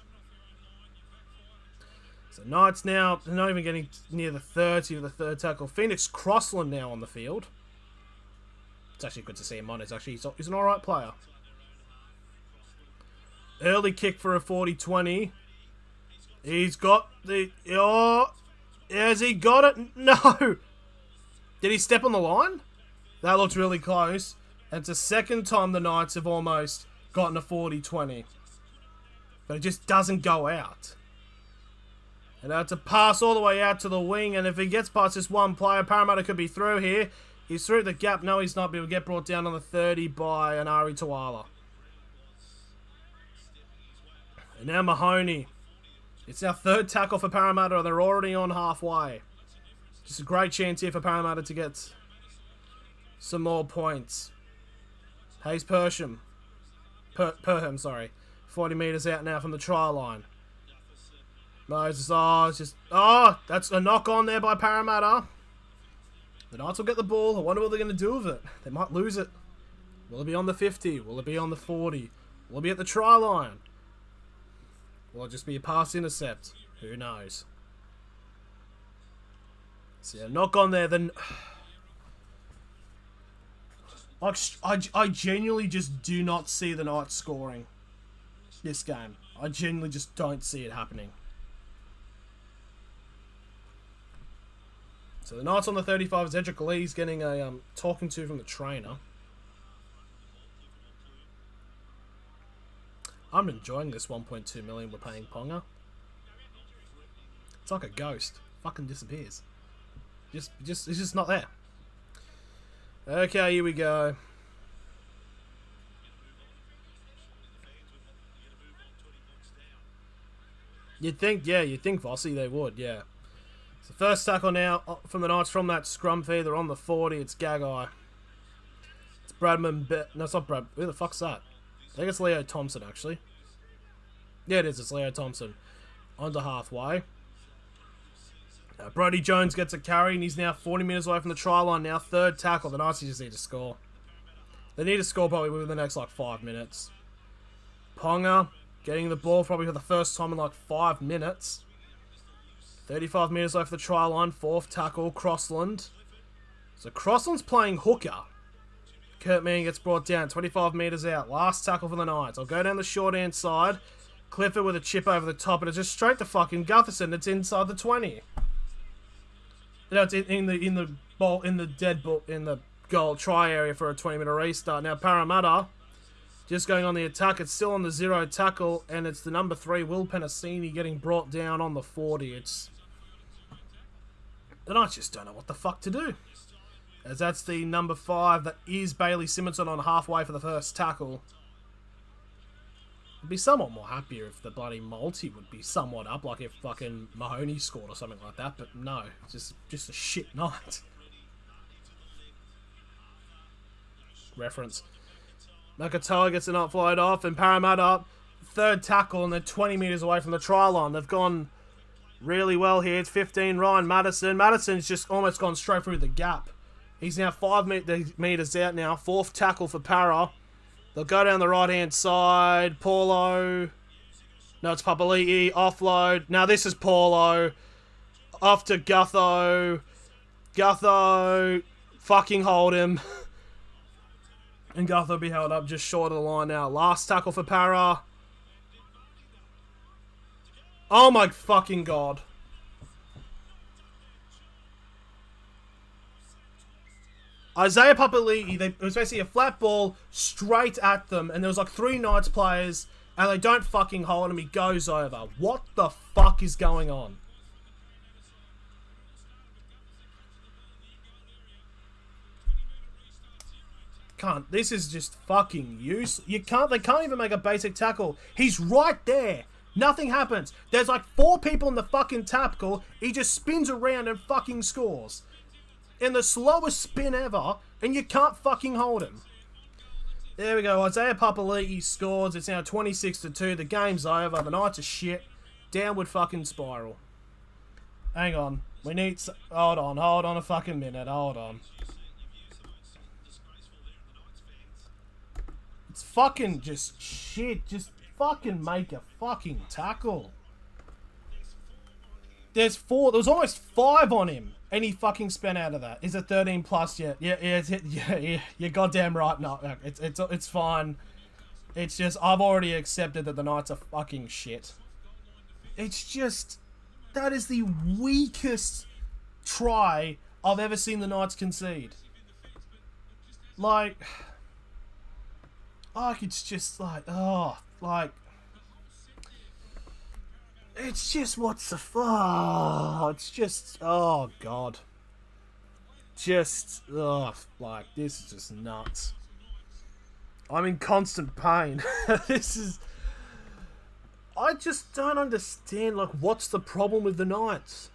So Knights now, they're not even getting near the 30 of the third tackle. Phoenix Crossland now on the field. It's actually good to see him on. He's an alright player. Early kick for a 40-20. He's got the... Oh... Has he got it? No! Did he step on the line? That looks really close. And it's the second time the Knights have almost gotten a 40-20. But it just doesn't go out. And now it's a pass all the way out to the wing. And if he gets past this one player, Parramatta could be through here. He's through the gap. No, he's not. But he'll get brought down on the 30 by Anari Tawala. And now Mahoney. It's our third tackle for Parramatta. They're already on halfway. Just a great chance here for Parramatta to get some more points. Hayes Perham, 40 metres out now from the try line. Moses, that's a knock on there by Parramatta. The Knights will get the ball. I wonder what they're going to do with it. They might lose it. Will it be on the 50? Will it be on the 40? Will it be at the try line? Will it just be a pass intercept? Who knows? So yeah, not gone there, then... I genuinely just do not see the Knights scoring this game. I genuinely just don't see it happening. So the Knights on the 35 is Edric Lee's getting a talking to from the trainer. I'm enjoying this 1.2 million we're paying Ponga. It's like a ghost. Fucking disappears. It's just not there. Okay, here we go. You'd think Vossi they would, yeah. So first tackle now from the Knights from that scrum feed. They're on the 40. It's Gagai. It's Bradman. No, it's not Brad. Who the fuck's that? I think it's Leo Thompson, actually. Yeah, it is. It's Leo Thompson. On to halfway. Brodie Jones gets a carry, and he's now 40 metres away from the try line now. Third tackle. The Knights just need to score. They need to score probably within the next, 5 minutes. Ponga getting the ball probably for the first time in, 5 minutes. 35 metres away from the try line. Fourth tackle. Crossland. So Crossland's playing hooker. Kurt Mann gets brought down. 25 metres out. Last tackle for the Knights. I'll go down the short-hand side. Clifford with a chip over the top, and it's just straight to fucking Gutherson. It's inside the 20. No, it's in the goal try area for a 20-minute restart. Now Parramatta just going on the attack. It's still on the 0 tackle, and it's the number 3 Will Penasini getting brought down on the 40. It's the Knights just don't know what the fuck to do, as that's the number 5 that is Bailey Simonson on halfway for the first tackle. I'd be somewhat more happier if the bloody multi would be somewhat up, like if fucking Mahoney scored or something like that, but no, it's just a shit night. Reference. Nakatoa gets an upflight off, and Parramatta, third tackle, and they're 20 metres away from the try line. They've gone really well here. It's 15, Ryan Madison. Madison's just almost gone straight through the gap. He's now 5 metres out now. Fourth tackle for Para. They'll go down the right-hand side. Paulo. No, it's Papali'i. Offload. Now this is Paulo. Off to Gutho. Gutho. Fucking hold him. And Gutho will be held up just short of the line now. Last tackle for Para. Oh my fucking god. Isaiah Papali'i, it was basically a flat ball straight at them, and there was 3 Knights players, and they don't fucking hold him. He goes over. What the fuck is going on? This is just fucking useless. They can't even make a basic tackle. He's right there. Nothing happens. There's 4 people in the fucking tackle. He just spins around and fucking scores. In the slowest spin ever, and you can't fucking hold him. There we go. Isaiah Papali'i scores. It's now 26-2. The game's over. The Knights are shit. Downward fucking spiral. Hang on. We need... Hold on a fucking minute. Hold on. It's fucking just shit. Just fucking make a fucking tackle. There's 4. There was almost 5 on him. And he fucking spent out of that. Is it 13 plus yet? Yeah. You're goddamn right. No, it's fine. It's just, I've already accepted that the Knights are fucking shit. It's just, that is the weakest try I've ever seen the Knights concede. It's just it's just, what's the fuck? It's just, oh god. Just, this is just nuts. I'm in constant pain. I just don't understand, what's the problem with the Knights?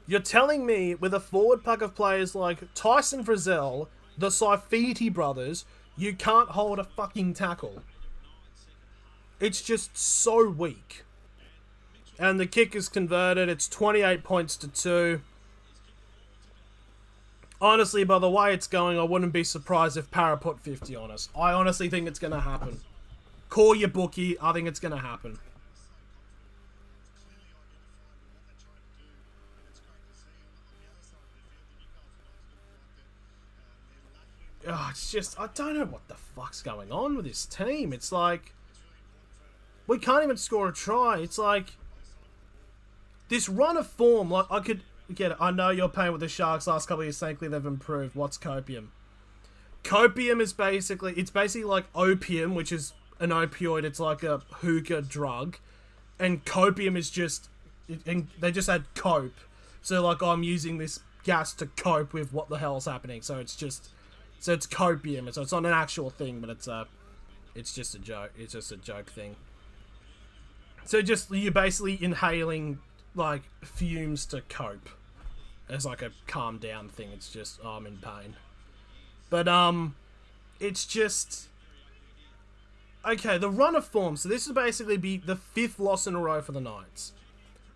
You're telling me with a forward pack of players like Tyson Frizzell, the Saifiti brothers, you can't hold a fucking tackle. It's just so weak. And the kick is converted. It's 28 points to 2. Honestly, by the way it's going, I wouldn't be surprised if Para put 50 on us. I honestly think it's going to happen. Call your bookie. I think it's going to happen. Oh, it's just, I don't know what the fuck's going on with this team. It's like, we can't even score a try. It's like, this run of form, like, I could get it. I know you're playing with the Sharks last couple of years. Thankfully, they've improved. What's copium? Copium is basically, it's basically like opium, which is an opioid. It's like a hookah drug. And copium is just, and they just add cope. So, like, I'm using this gas to cope with what the hell's happening. So, it's just, so it's copium. So, it's not an actual thing, but it's just a joke. It's just a joke thing. So, just, you're basically inhaling, like, fumes to cope. As, like, a calm down thing. It's just, oh, I'm in pain. But, it's just, okay, the run of form. So, this will basically be the 5th loss in a row for the Knights.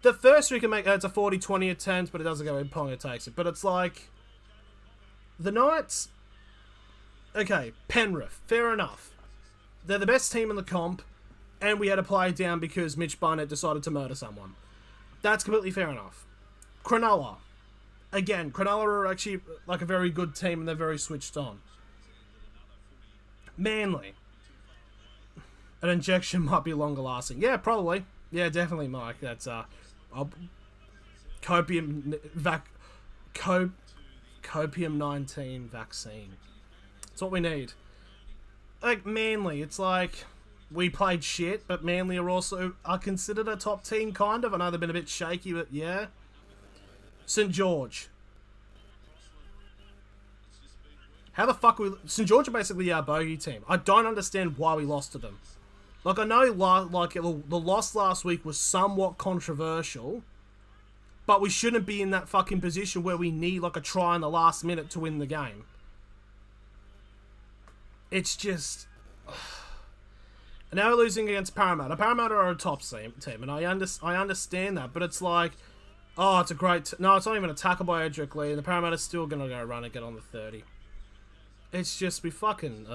The first we can make, it's a 40-20 attempt, but it doesn't go when Ponga takes it. But it's like, the Knights, okay, Penrith, fair enough. They're the best team in the comp, and we had to play it down because Mitch Barnett decided to murder someone. That's completely fair enough. Cronulla, again, Cronulla are actually like a very good team, and they're very switched on. Manly, an injection might be longer lasting. Yeah, probably. Yeah, definitely, Mike. That's copium copium 19 vaccine. That's what we need. Like Manly, it's like we played shit, but Manly are considered a top team, kind of. I know they've been a bit shaky, but yeah. St George. How the fuck St George are basically our bogey team. I don't understand why we lost to them. Like, I know, like, the loss last week was somewhat controversial, but we shouldn't be in that fucking position where we need, like, a try in the last minute to win the game. It's just... And now we're losing against Parramatta. Parramatta are a top team, and I understand that, but it's like, oh, it's a great... No, it's not even a tackle by Edric Lee, and the Parramatta's still going to go run and get on the 30. It's just, we fucking...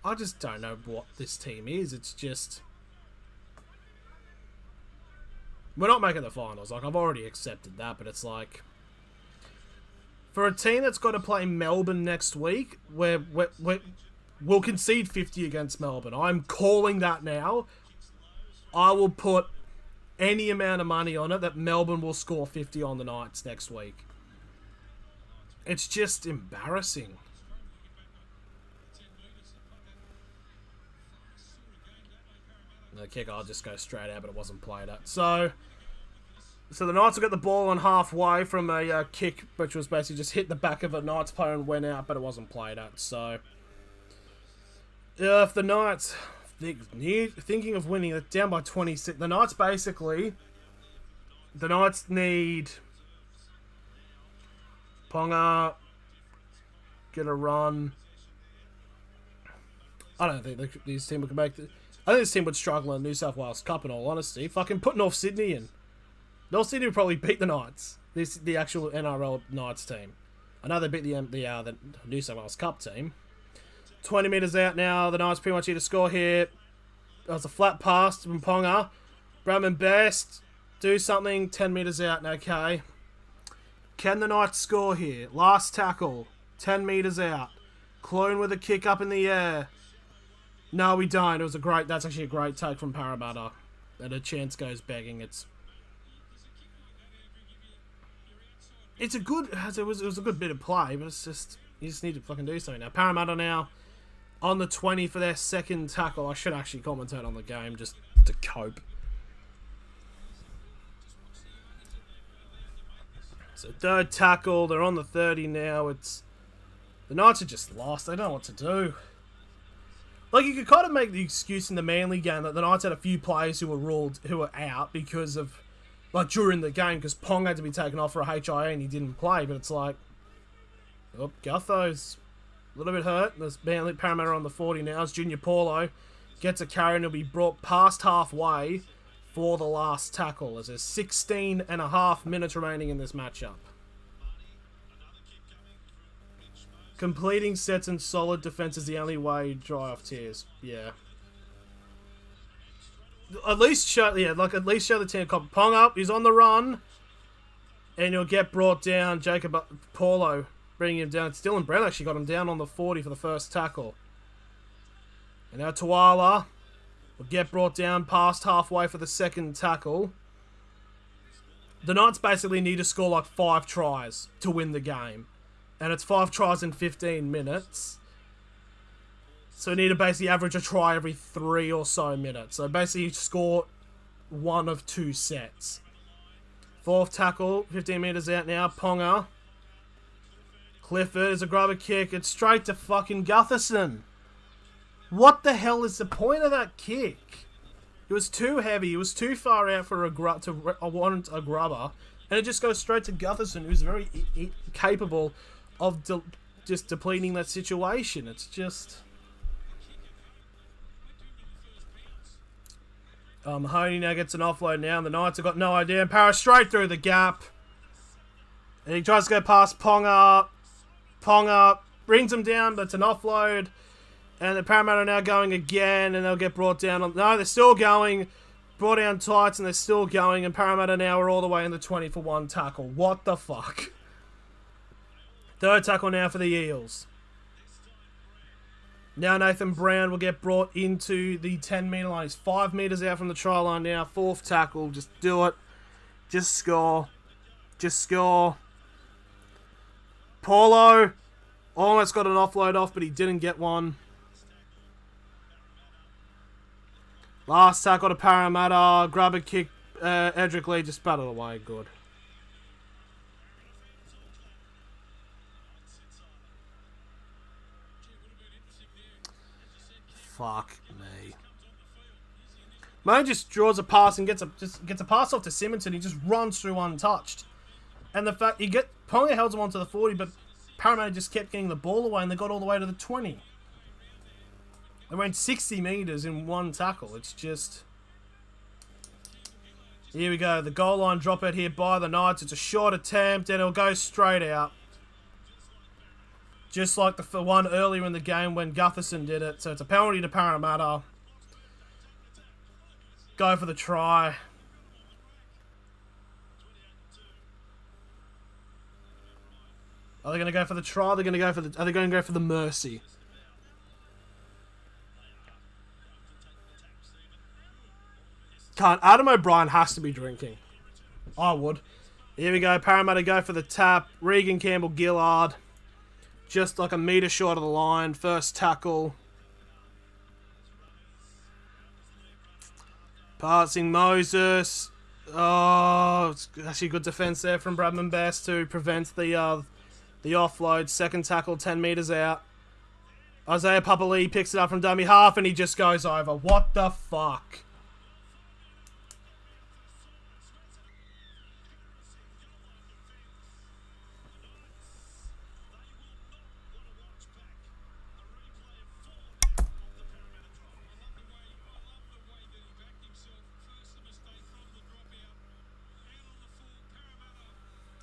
I just don't know what this team is. It's just... We're not making the finals. Like, I've already accepted that, but it's like... For a team that's got to play Melbourne next week, we'll concede 50 against Melbourne. I'm calling that now. I will put any amount of money on it that Melbourne will score 50 on the Knights next week. It's just embarrassing. The kick, I'll just go straight out, but it wasn't played at. So the Knights will get the ball on halfway from a kick, which was basically just hit the back of a Knights player and went out, but it wasn't played at. So if the Knights thinking of winning, it down by 26. The Knights need Ponga get a run. I don't think this team can make it. I think this team would struggle in the New South Wales Cup, in all honesty. Fucking put North Sydney in. North Sydney would probably beat the Knights. The actual NRL Knights team. I know they beat the New South Wales Cup team. 20 metres out now. The Knights pretty much need to score here. That was a flat pass from Ponga. Bradman Best. Do something. 10 metres out. Okay. Can the Knights score here? Last tackle. 10 metres out. Clune with a kick up in the air. No, we don't. That's actually a great take from Parramatta. And a chance goes begging. It was a good bit of play, but it's just, you just need to fucking do something now. Parramatta now on the 20 for their second tackle. I should actually commentate on the game just to cope. So third tackle, they're on the 30 now. The Knights are just lost. They don't know what to do. Like, you could kind of make the excuse in the Manly game that the Knights had a few players who were out because of, like, during the game, because Pong had to be taken off for a HIA and he didn't play, but it's like, oh, Gutho's a little bit hurt. There's Manly Parramatta on the 40 now. It's Junior Paulo gets a carry and he'll be brought past halfway for the last tackle, as there's 16 and a half minutes remaining in this matchup. Completing sets and solid defense is the only way you dry off tears. Yeah. At least show the team. Ponga, he's on the run. And he'll get brought down. Jacob Paulo bringing him down. Dylan Brown actually got him down on the 40 for the first tackle. And now Tuala will get brought down past halfway for the second tackle. The Knights basically need to score like 5 tries to win the game. And it's 5 tries in 15 minutes. So we need to basically average a try every 3 or so minutes. So basically score 1 of 2 sets. Fourth tackle, 15 metres out now. Ponga. Clifford is a grubber kick. It's straight to fucking Gutherson. What the hell is the point of that kick? It was too heavy. It was too far out for I want a grubber. And it just goes straight to Gutherson, who's very capable of just depleting that situation. It's just... Mahoney now gets an offload now, and the Knights have got no idea. And Parra straight through the gap. And he tries to go past Ponga. Ponga brings him down, but it's an offload. And the Parramatta are now going again, and they'll get brought down. No, they're still going. Brought down tights, and they're still going. And Parramatta now are all the way in the 20 for 1 tackle. What the fuck? Third tackle now for the Eels. Now Nathan Brown will get brought into the 10-metre line. He's 5 metres out from the try line now. Fourth tackle. Just do it. Just score. Just score. Paulo almost got an offload off, but he didn't get one. Last tackle to Parramatta. Grab a kick. Edric Lee just battled away. Good. Fuck me. Mo just draws a pass and gets a pass off to Simonton. He just runs through untouched. And the fact Ponga held him onto the 40, but Parramatta just kept getting the ball away, and they got all the way to the 20. They went 60 metres in 1 tackle. It's just... Here we go. The goal line dropout here by the Knights. It's a short attempt, and it'll go straight out. Just like the one earlier in the game when Gutherson did it. So it's a penalty to Parramatta. Go for the try. Are they going to go for the try? Are they going to go for the mercy? Adam O'Brien has to be drinking. I would. Here we go. Parramatta go for the tap. Regan Campbell-Gillard. Just like a metre short of the line. First tackle. Passing Moses. Oh, it's actually good defence there from Bradman Best to prevent the offload. Second tackle, 10 metres out. Isaiah Papali'i picks it up from dummy half and he just goes over. What the fuck?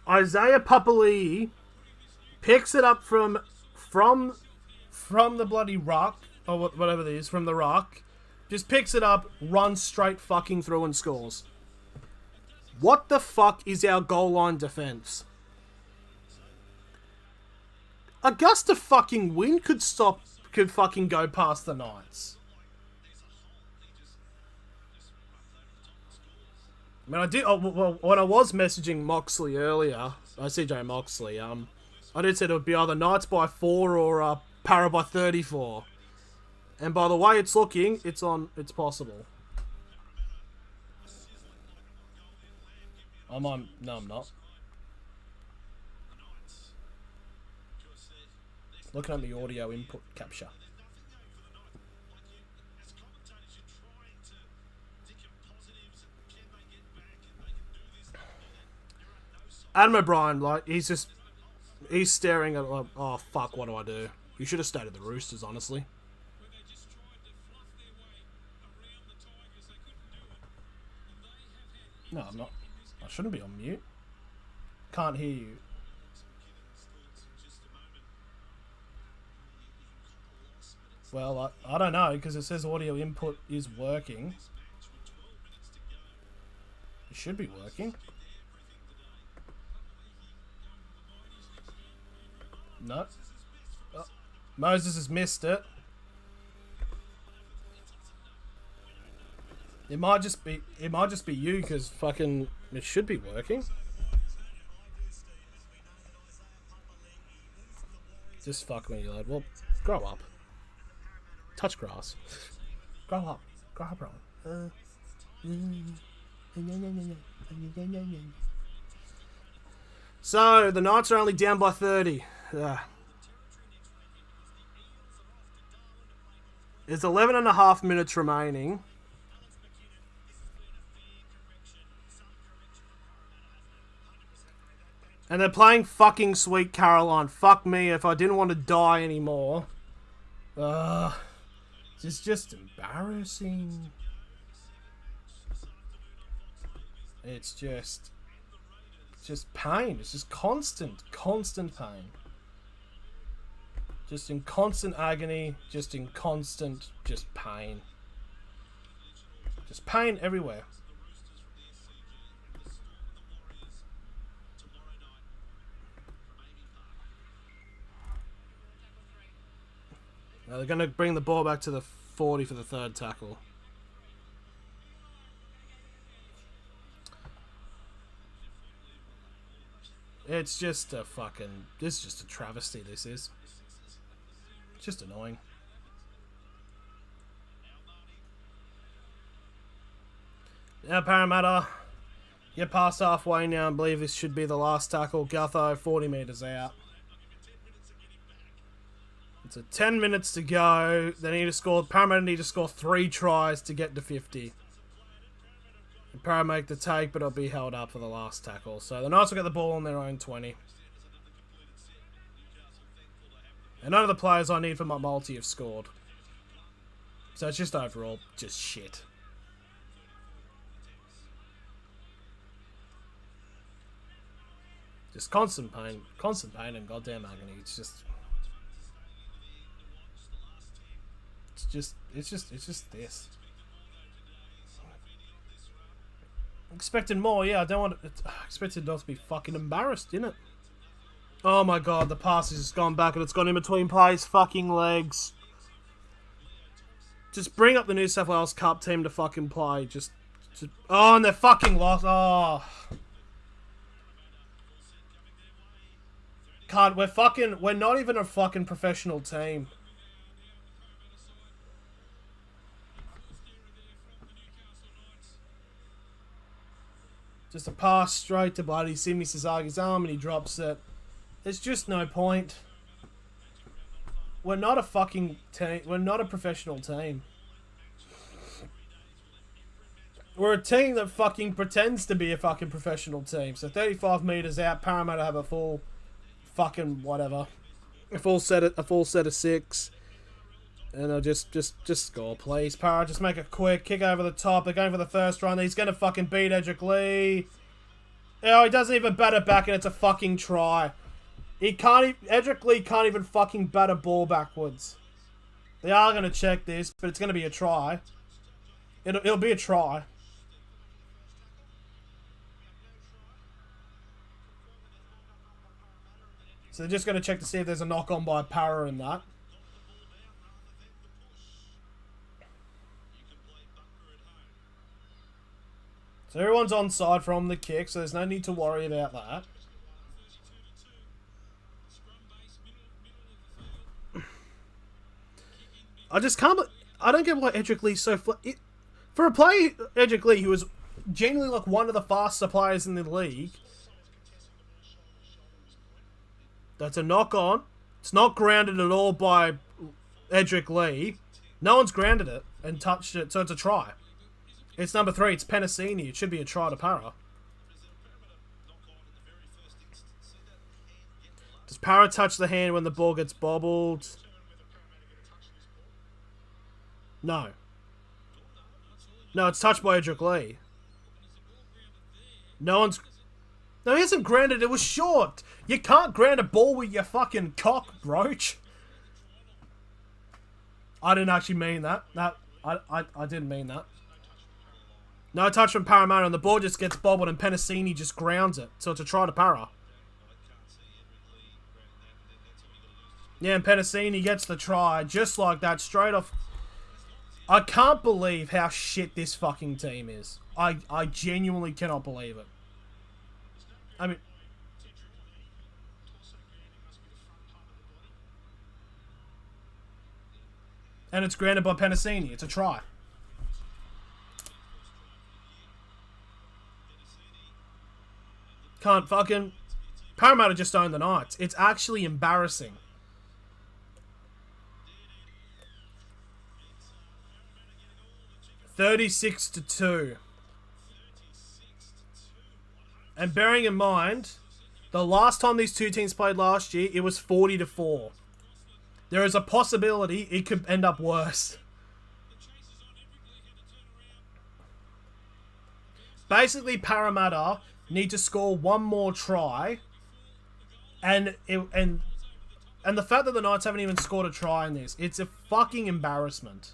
Isaiah Papali'i picks it up from the bloody rock, or whatever it is, from the rock. Just picks it up, runs straight fucking through and scores. What the fuck is our goal line defense? Augusta fucking Win could fucking go past the Knights. I mean, I did. When I was messaging Moxley earlier, CJ Moxley, I did say it would be either Knights by 4 or Para by 34. And by the way it's looking, it's possible. No, I'm not. Looking at the audio input capture. Adam O'Brien, like, he's staring at, like, oh, fuck, what do I do? You should have stayed at the Roosters, honestly. No, I'm not. I shouldn't be on mute. Can't hear you. Well, I don't know, because it says audio input is working. It should be working. No. Oh, Moses has missed it. It might just be you, because fucking it should be working. Just fuck me, you lad. Well, grow up. Touch grass. Grow up. Grow up, bro. So, the Knights are only down by 30. There's 11 and a half minutes remaining. And they're playing fucking Sweet Caroline. Fuck me if I didn't want to die anymore. It's just embarrassing. It's just pain. It's just constant pain. Just in constant agony. Just in constant, pain. Just pain everywhere. Now they're going to bring the ball back to the 40 for the third tackle. It's just a fucking... This is just a travesty, this is. It's just annoying. Now Parramatta, get past halfway now and believe this should be the last tackle. Gutho, 40 metres out. It's 10 minutes to go. They need to score. Parramatta need to score 3 tries to get to 50. And Parramatta make the take, but it'll be held up for the last tackle. So the Knights will get the ball on their own 20. And none of the players I need for my multi have scored. So it's just overall just shit. Just constant pain and goddamn agony. It's just this. Expected more, yeah. I don't want it. I expected not to be fucking embarrassed, innit? Oh my god, the pass has just gone back and it's gone in between players' fucking legs. Just bring up the New South Wales Cup team to fucking play. Oh, and they're fucking lost. Oh. God, we're not even a fucking professional team. Just a pass straight to bloody Simi Sazagi's arm and he drops it. There's just no point. We're not a fucking team. We're not a professional team. We're a team that fucking pretends to be a fucking professional team. So 35 metres out, Parramatta have a full fucking whatever. A full set of 6. And they'll just score, please. Para, just make it quick. Kick over the top. They're going for the first run. He's going to fucking beat Edric Lee. Oh, he doesn't even bat it back, and it's a fucking try. Edric Lee can't even fucking bat a ball backwards. They are going to check this, but it's going to be a try. It'll be a try. So they're just going to check to see if there's a knock-on by Para in that. So everyone's onside from the kick, so there's no need to worry about that. I don't get why Edric Lee's so for a player, Edric Lee, who was genuinely like one of the faster players in the league. That's a knock on. It's not grounded at all by Edric Lee. No one's grounded it and touched it, so it's a try. It's number 3. It's Penasini. It should be a try to Para. Does Para touch the hand when the ball gets bobbled? No. No, it's touched by Edric Lee. No, he hasn't grounded. It was short. You can't ground a ball with your fucking cock, Roach. I didn't actually mean that. I didn't mean that. No touch from Parramatta, and the ball just gets bobbled, and Penasini just grounds it. So it's a try to Para. Yeah, and Penasini gets the try just like that, straight off. I can't believe how shit this fucking team is. I genuinely cannot believe it. I mean... And it's granted by Penasini. It's a try. Can't fucking... Parramatta just own the Knights. It's actually embarrassing. $36-2. And bearing in mind, the last time these two teams played last year, it was 40-4. There is a possibility it could end up worse. Basically, Parramatta need to score one more try, and the fact that the Knights haven't even scored a try in this, it's a fucking embarrassment.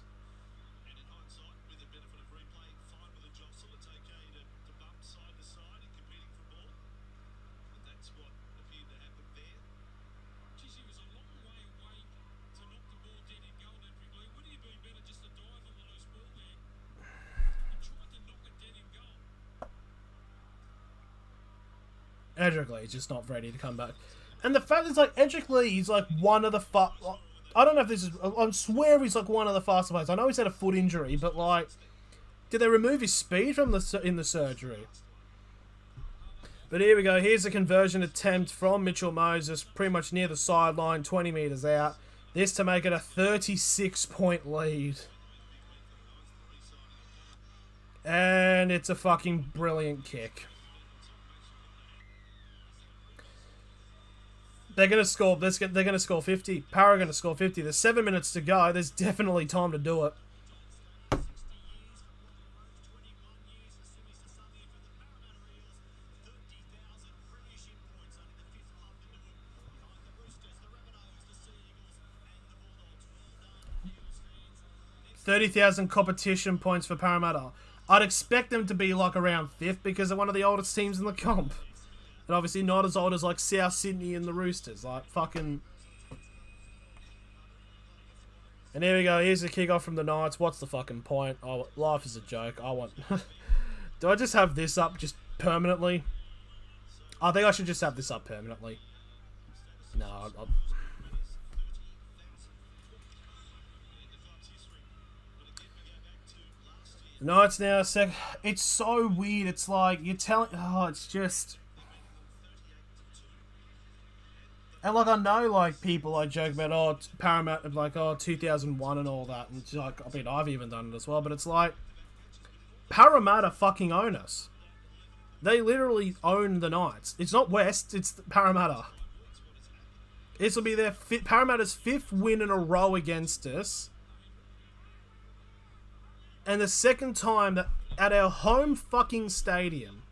Edric Lee's just not ready to come back. And the fact is, like, Edric Lee is, like, one of the I don't know if this is... I swear he's, like, one of the faster players. I know he's had a foot injury, but, like... Did they remove his speed from in the surgery? But here we go. Here's a conversion attempt from Mitchell Moses, pretty much near the sideline, 20 metres out. This to make it a 36-point lead. And it's a fucking brilliant kick. They're going to score. They're going to score 50. Para are going to score 50. There's 7 minutes to go. There's definitely time to do it. $30,000 competition points for Parramatta. I'd expect them to be like around 5th because they're one of the oldest teams in the comp. And obviously not as old as, like, South Sydney and the Roosters. Like, fucking... And here we go. Here's the kickoff from the Knights. What's the fucking point? Oh, life is a joke. I want... Do I just have this up just permanently? I think I should just have this up permanently. No, Knights now, it's so weird. It's like, you're telling... Oh, it's just... And, like, I know, like, people, like, joke about, oh, Parramatta, like, oh, 2001 and all that. And, it's like, I mean, I've even done it as well. But it's like, Parramatta fucking own us. They literally own the Knights. It's not West, it's Parramatta. This will be their Parramatta's 5th win in a row against us. And the second time that at our home fucking stadium.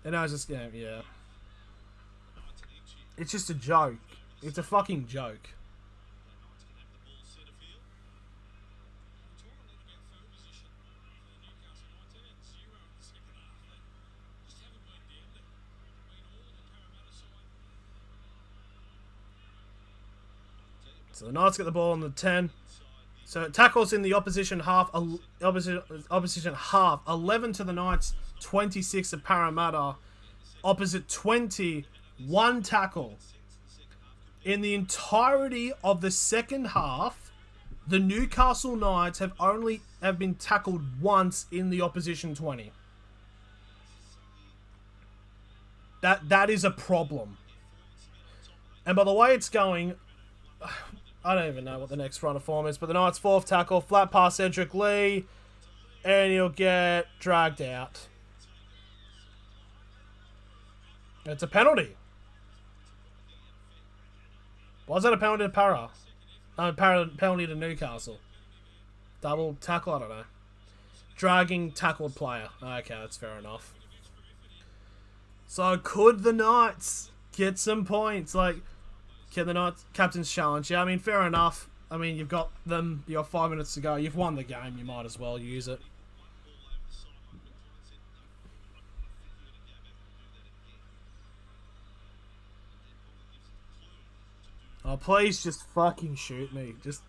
And I was just, yeah. It's just a joke. It's a fucking joke. So the Knights get the ball on the 10. So it tackles in the opposition half. Opposition half. 11 to the Knights. 26 to Parramatta. Opposite 20. One tackle. In the entirety of the second half, the Newcastle Knights have been tackled once in the opposition 20. That is a problem. And by the way it's going, I don't even know what the next run of form is, but the Knights' 4th tackle, flat pass Edric Lee, and he'll get dragged out. It's a penalty. Why is that a penalty to Para? Penalty to Newcastle. Double tackle, I don't know. Dragging tackled player. Okay, that's fair enough. So could the Knights get some points? Like, Yeah, the Knights captain's challenge. Yeah, I mean, fair enough. I mean, you've got them. You got 5 minutes to go. You've won the game. You might as well use it. Oh, please just fucking shoot me. Just.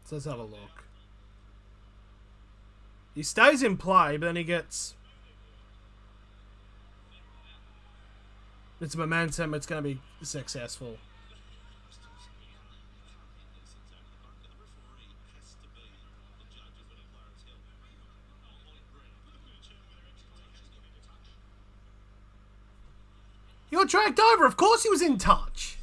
So let's have a look. He stays in play, but then he gets... It's momentum, it's going to be successful. He got dragged over, of course he was in touch.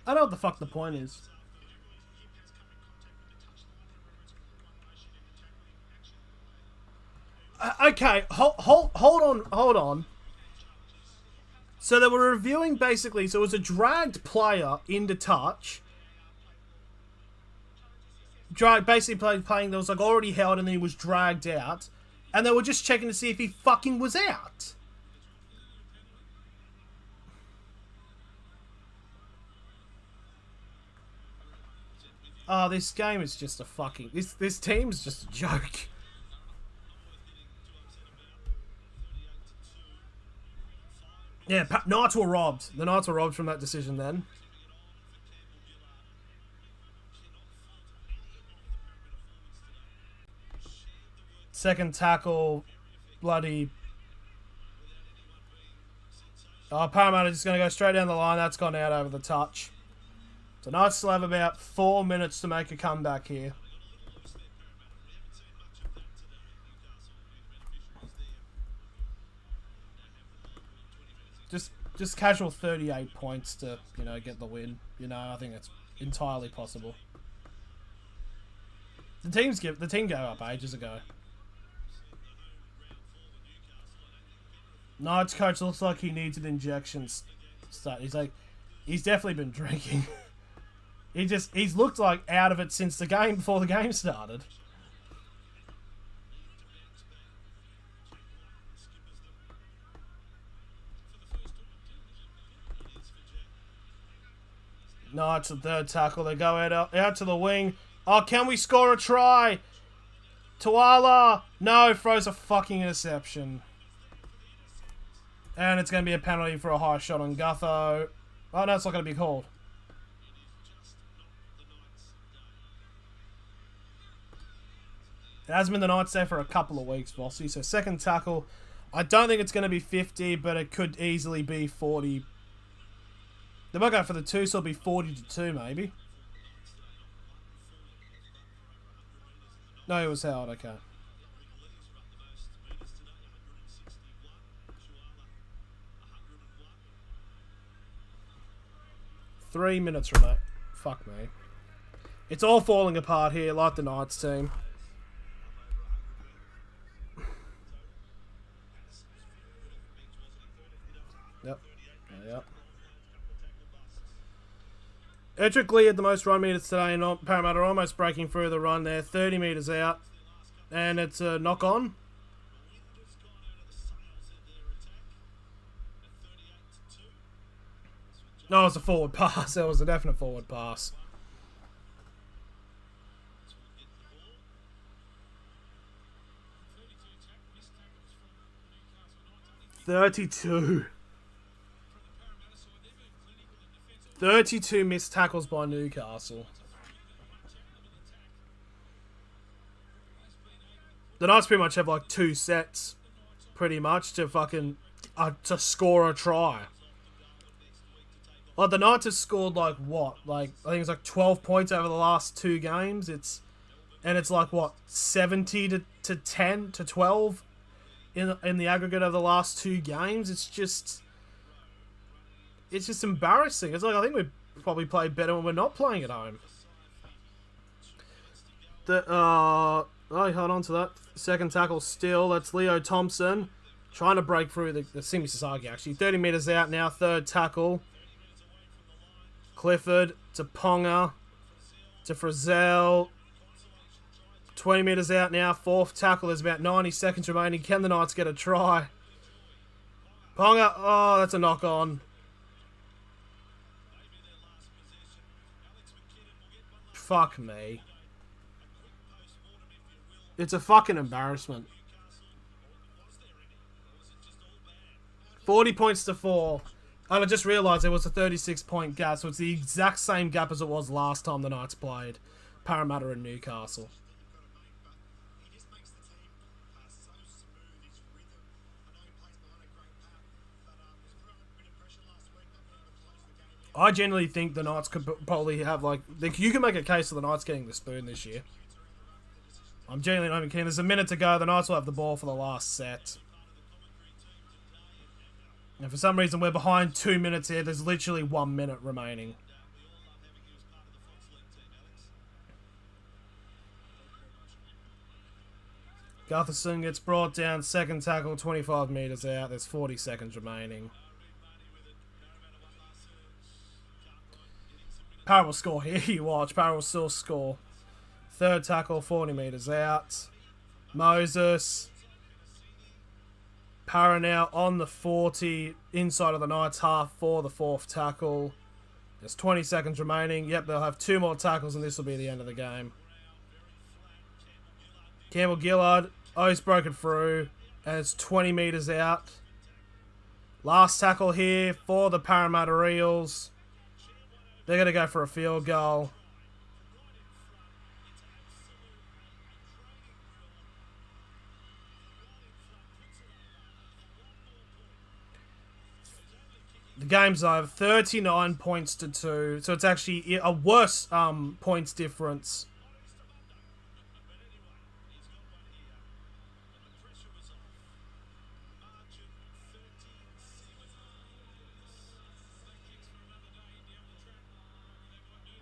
I don't know what the fuck the point is. Okay, hold on. So they were reviewing basically, so it was a dragged player into touch. Basically playing that was like already held and then he was dragged out. And they were just checking to see if he fucking was out. Oh, this game is just a fucking... This team's just a joke. Yeah, Knights were robbed. The Knights were robbed from that decision then. Second tackle, bloody... Oh, Parramatta just going to go straight down the line. That's gone out over the touch. So Knights still have about 4 minutes to make a comeback here. Just casual 38 points to, you know, get the win. You know, I think it's entirely possible. The team gave up ages ago. Knights coach looks like he needs an injection. He's definitely been drinking. He's looked like out of it since the game, before the game started. No, it's the third tackle. They go out to the wing. Oh, can we score a try? Tuala! No, throws a fucking interception. And it's going to be a penalty for a high shot on Gutho. Oh, no, it's not going to be called. It hasn't been the Knights there for a couple of weeks, Bossy. So second tackle. I don't think it's going to be 50, but it could easily be 40. They might go for the 2, so it'll be 40-2 maybe. No, it was held, okay. Three minutes from that. Fuck me. It's all falling apart here, like the Knights team. Yep. Edric Lee had the most run meters today, and Parramatta almost breaking through the run there. 30 meters out. And it's a knock on. No, it was a forward pass. It was a definite forward pass. (32) 32 missed tackles by Newcastle. The Knights pretty much have like 2 sets, pretty much, to fucking to score a try. Like the Knights have scored like what? Like I think it's like 12 points over the last 2 games. It's like what, 70 to 10 to 12 in the aggregate of the last 2 games. It's just embarrassing. It's like, I think we probably play better when we're not playing at home. Oh, hold on to that. Second tackle still. That's Leo Thompson trying to break through the Simi Sasagi, actually. 30 metres out now. Third tackle. Clifford to Ponga to Frizzell. 20 metres out now. Fourth tackle. There's about 90 seconds remaining. Can the Knights get a try? Ponga. Oh, that's a knock on. Fuck me. It's a fucking embarrassment. 40 points to 4. And I just realised it was a 36-point gap, so it's the exact same gap as it was last time the Knights played Parramatta and Newcastle. I generally think the Knights could probably have, like... You can make a case for the Knights getting the spoon this year. I'm genuinely not even keen. There's a minute to go. The Knights will have the ball for the last set. And for some reason, we're behind 2 minutes here. There's literally 1 minute remaining. Gutherson gets brought down. Second tackle, 25 metres out. There's 40 seconds remaining. Parra will score here. You watch. Parra will still score. Third tackle, 40 metres out. Moses. Parra now on the 40, inside of the Knights half for the fourth tackle. There's 20 seconds remaining. Yep, they'll have 2 more tackles and this will be the end of the game. Campbell-Gillard. Oh, he's broken through. And it's 20 metres out. Last tackle here for the Parramatta Eels. They're going to go for a field goal. The game's over. 39 points to 2. So it's actually a worse points difference.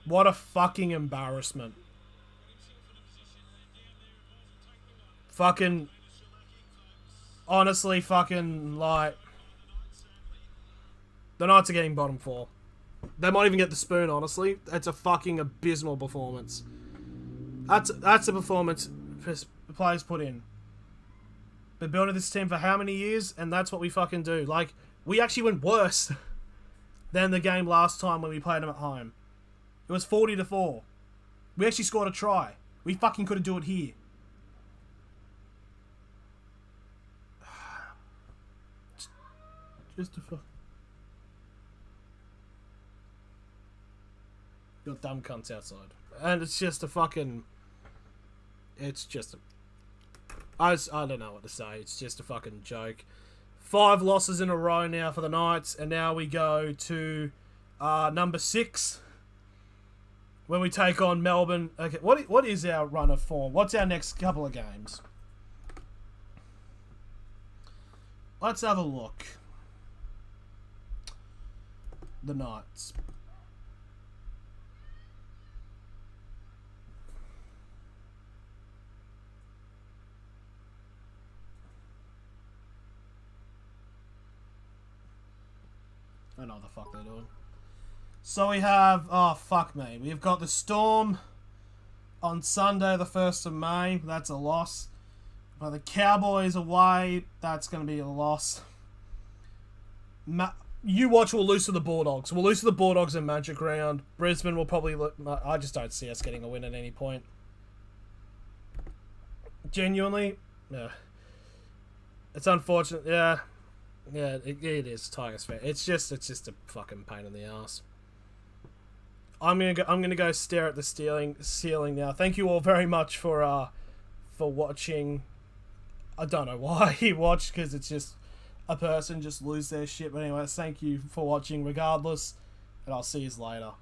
What a fucking embarrassment. Fucking... Honestly, fucking, like... The Knights are getting bottom 4. They might even get the spoon, honestly. It's a fucking abysmal performance. That's a performance the players put in. Been building this team for how many years? And that's what we fucking do. Like, we actually went worse than the game last time when we played them at home. It was 40-4. We actually scored a try. We fucking couldn't do it here. Just a fuck. Got dumb cunts outside. And it's just a fucking... It's just a... I don't know what to say. It's just a fucking joke. 5 losses in a row now for the Knights. And now we go to number 6. When we take on Melbourne. Okay, what is our run of form? What's our next couple of games? Let's have a look. The Knights. I don't know what the fuck they're doing. So we have... Oh, fuck me. We've got the Storm on Sunday, the 1st of May. That's a loss. But the Cowboys away, that's going to be a loss. You watch, we'll lose to the Bulldogs. We'll lose to the Bulldogs in Magic Round. Brisbane will probably... I just don't see us getting a win at any point. Genuinely. Yeah. It's unfortunate. Yeah. Yeah, it is Tigers fan. It's just a fucking pain in the ass. I'm gonna go stare at the ceiling now. Thank you all very much for watching. I don't know why you watched, because it's just a person just lose their shit. But anyways, thank you for watching regardless, and I'll see you later.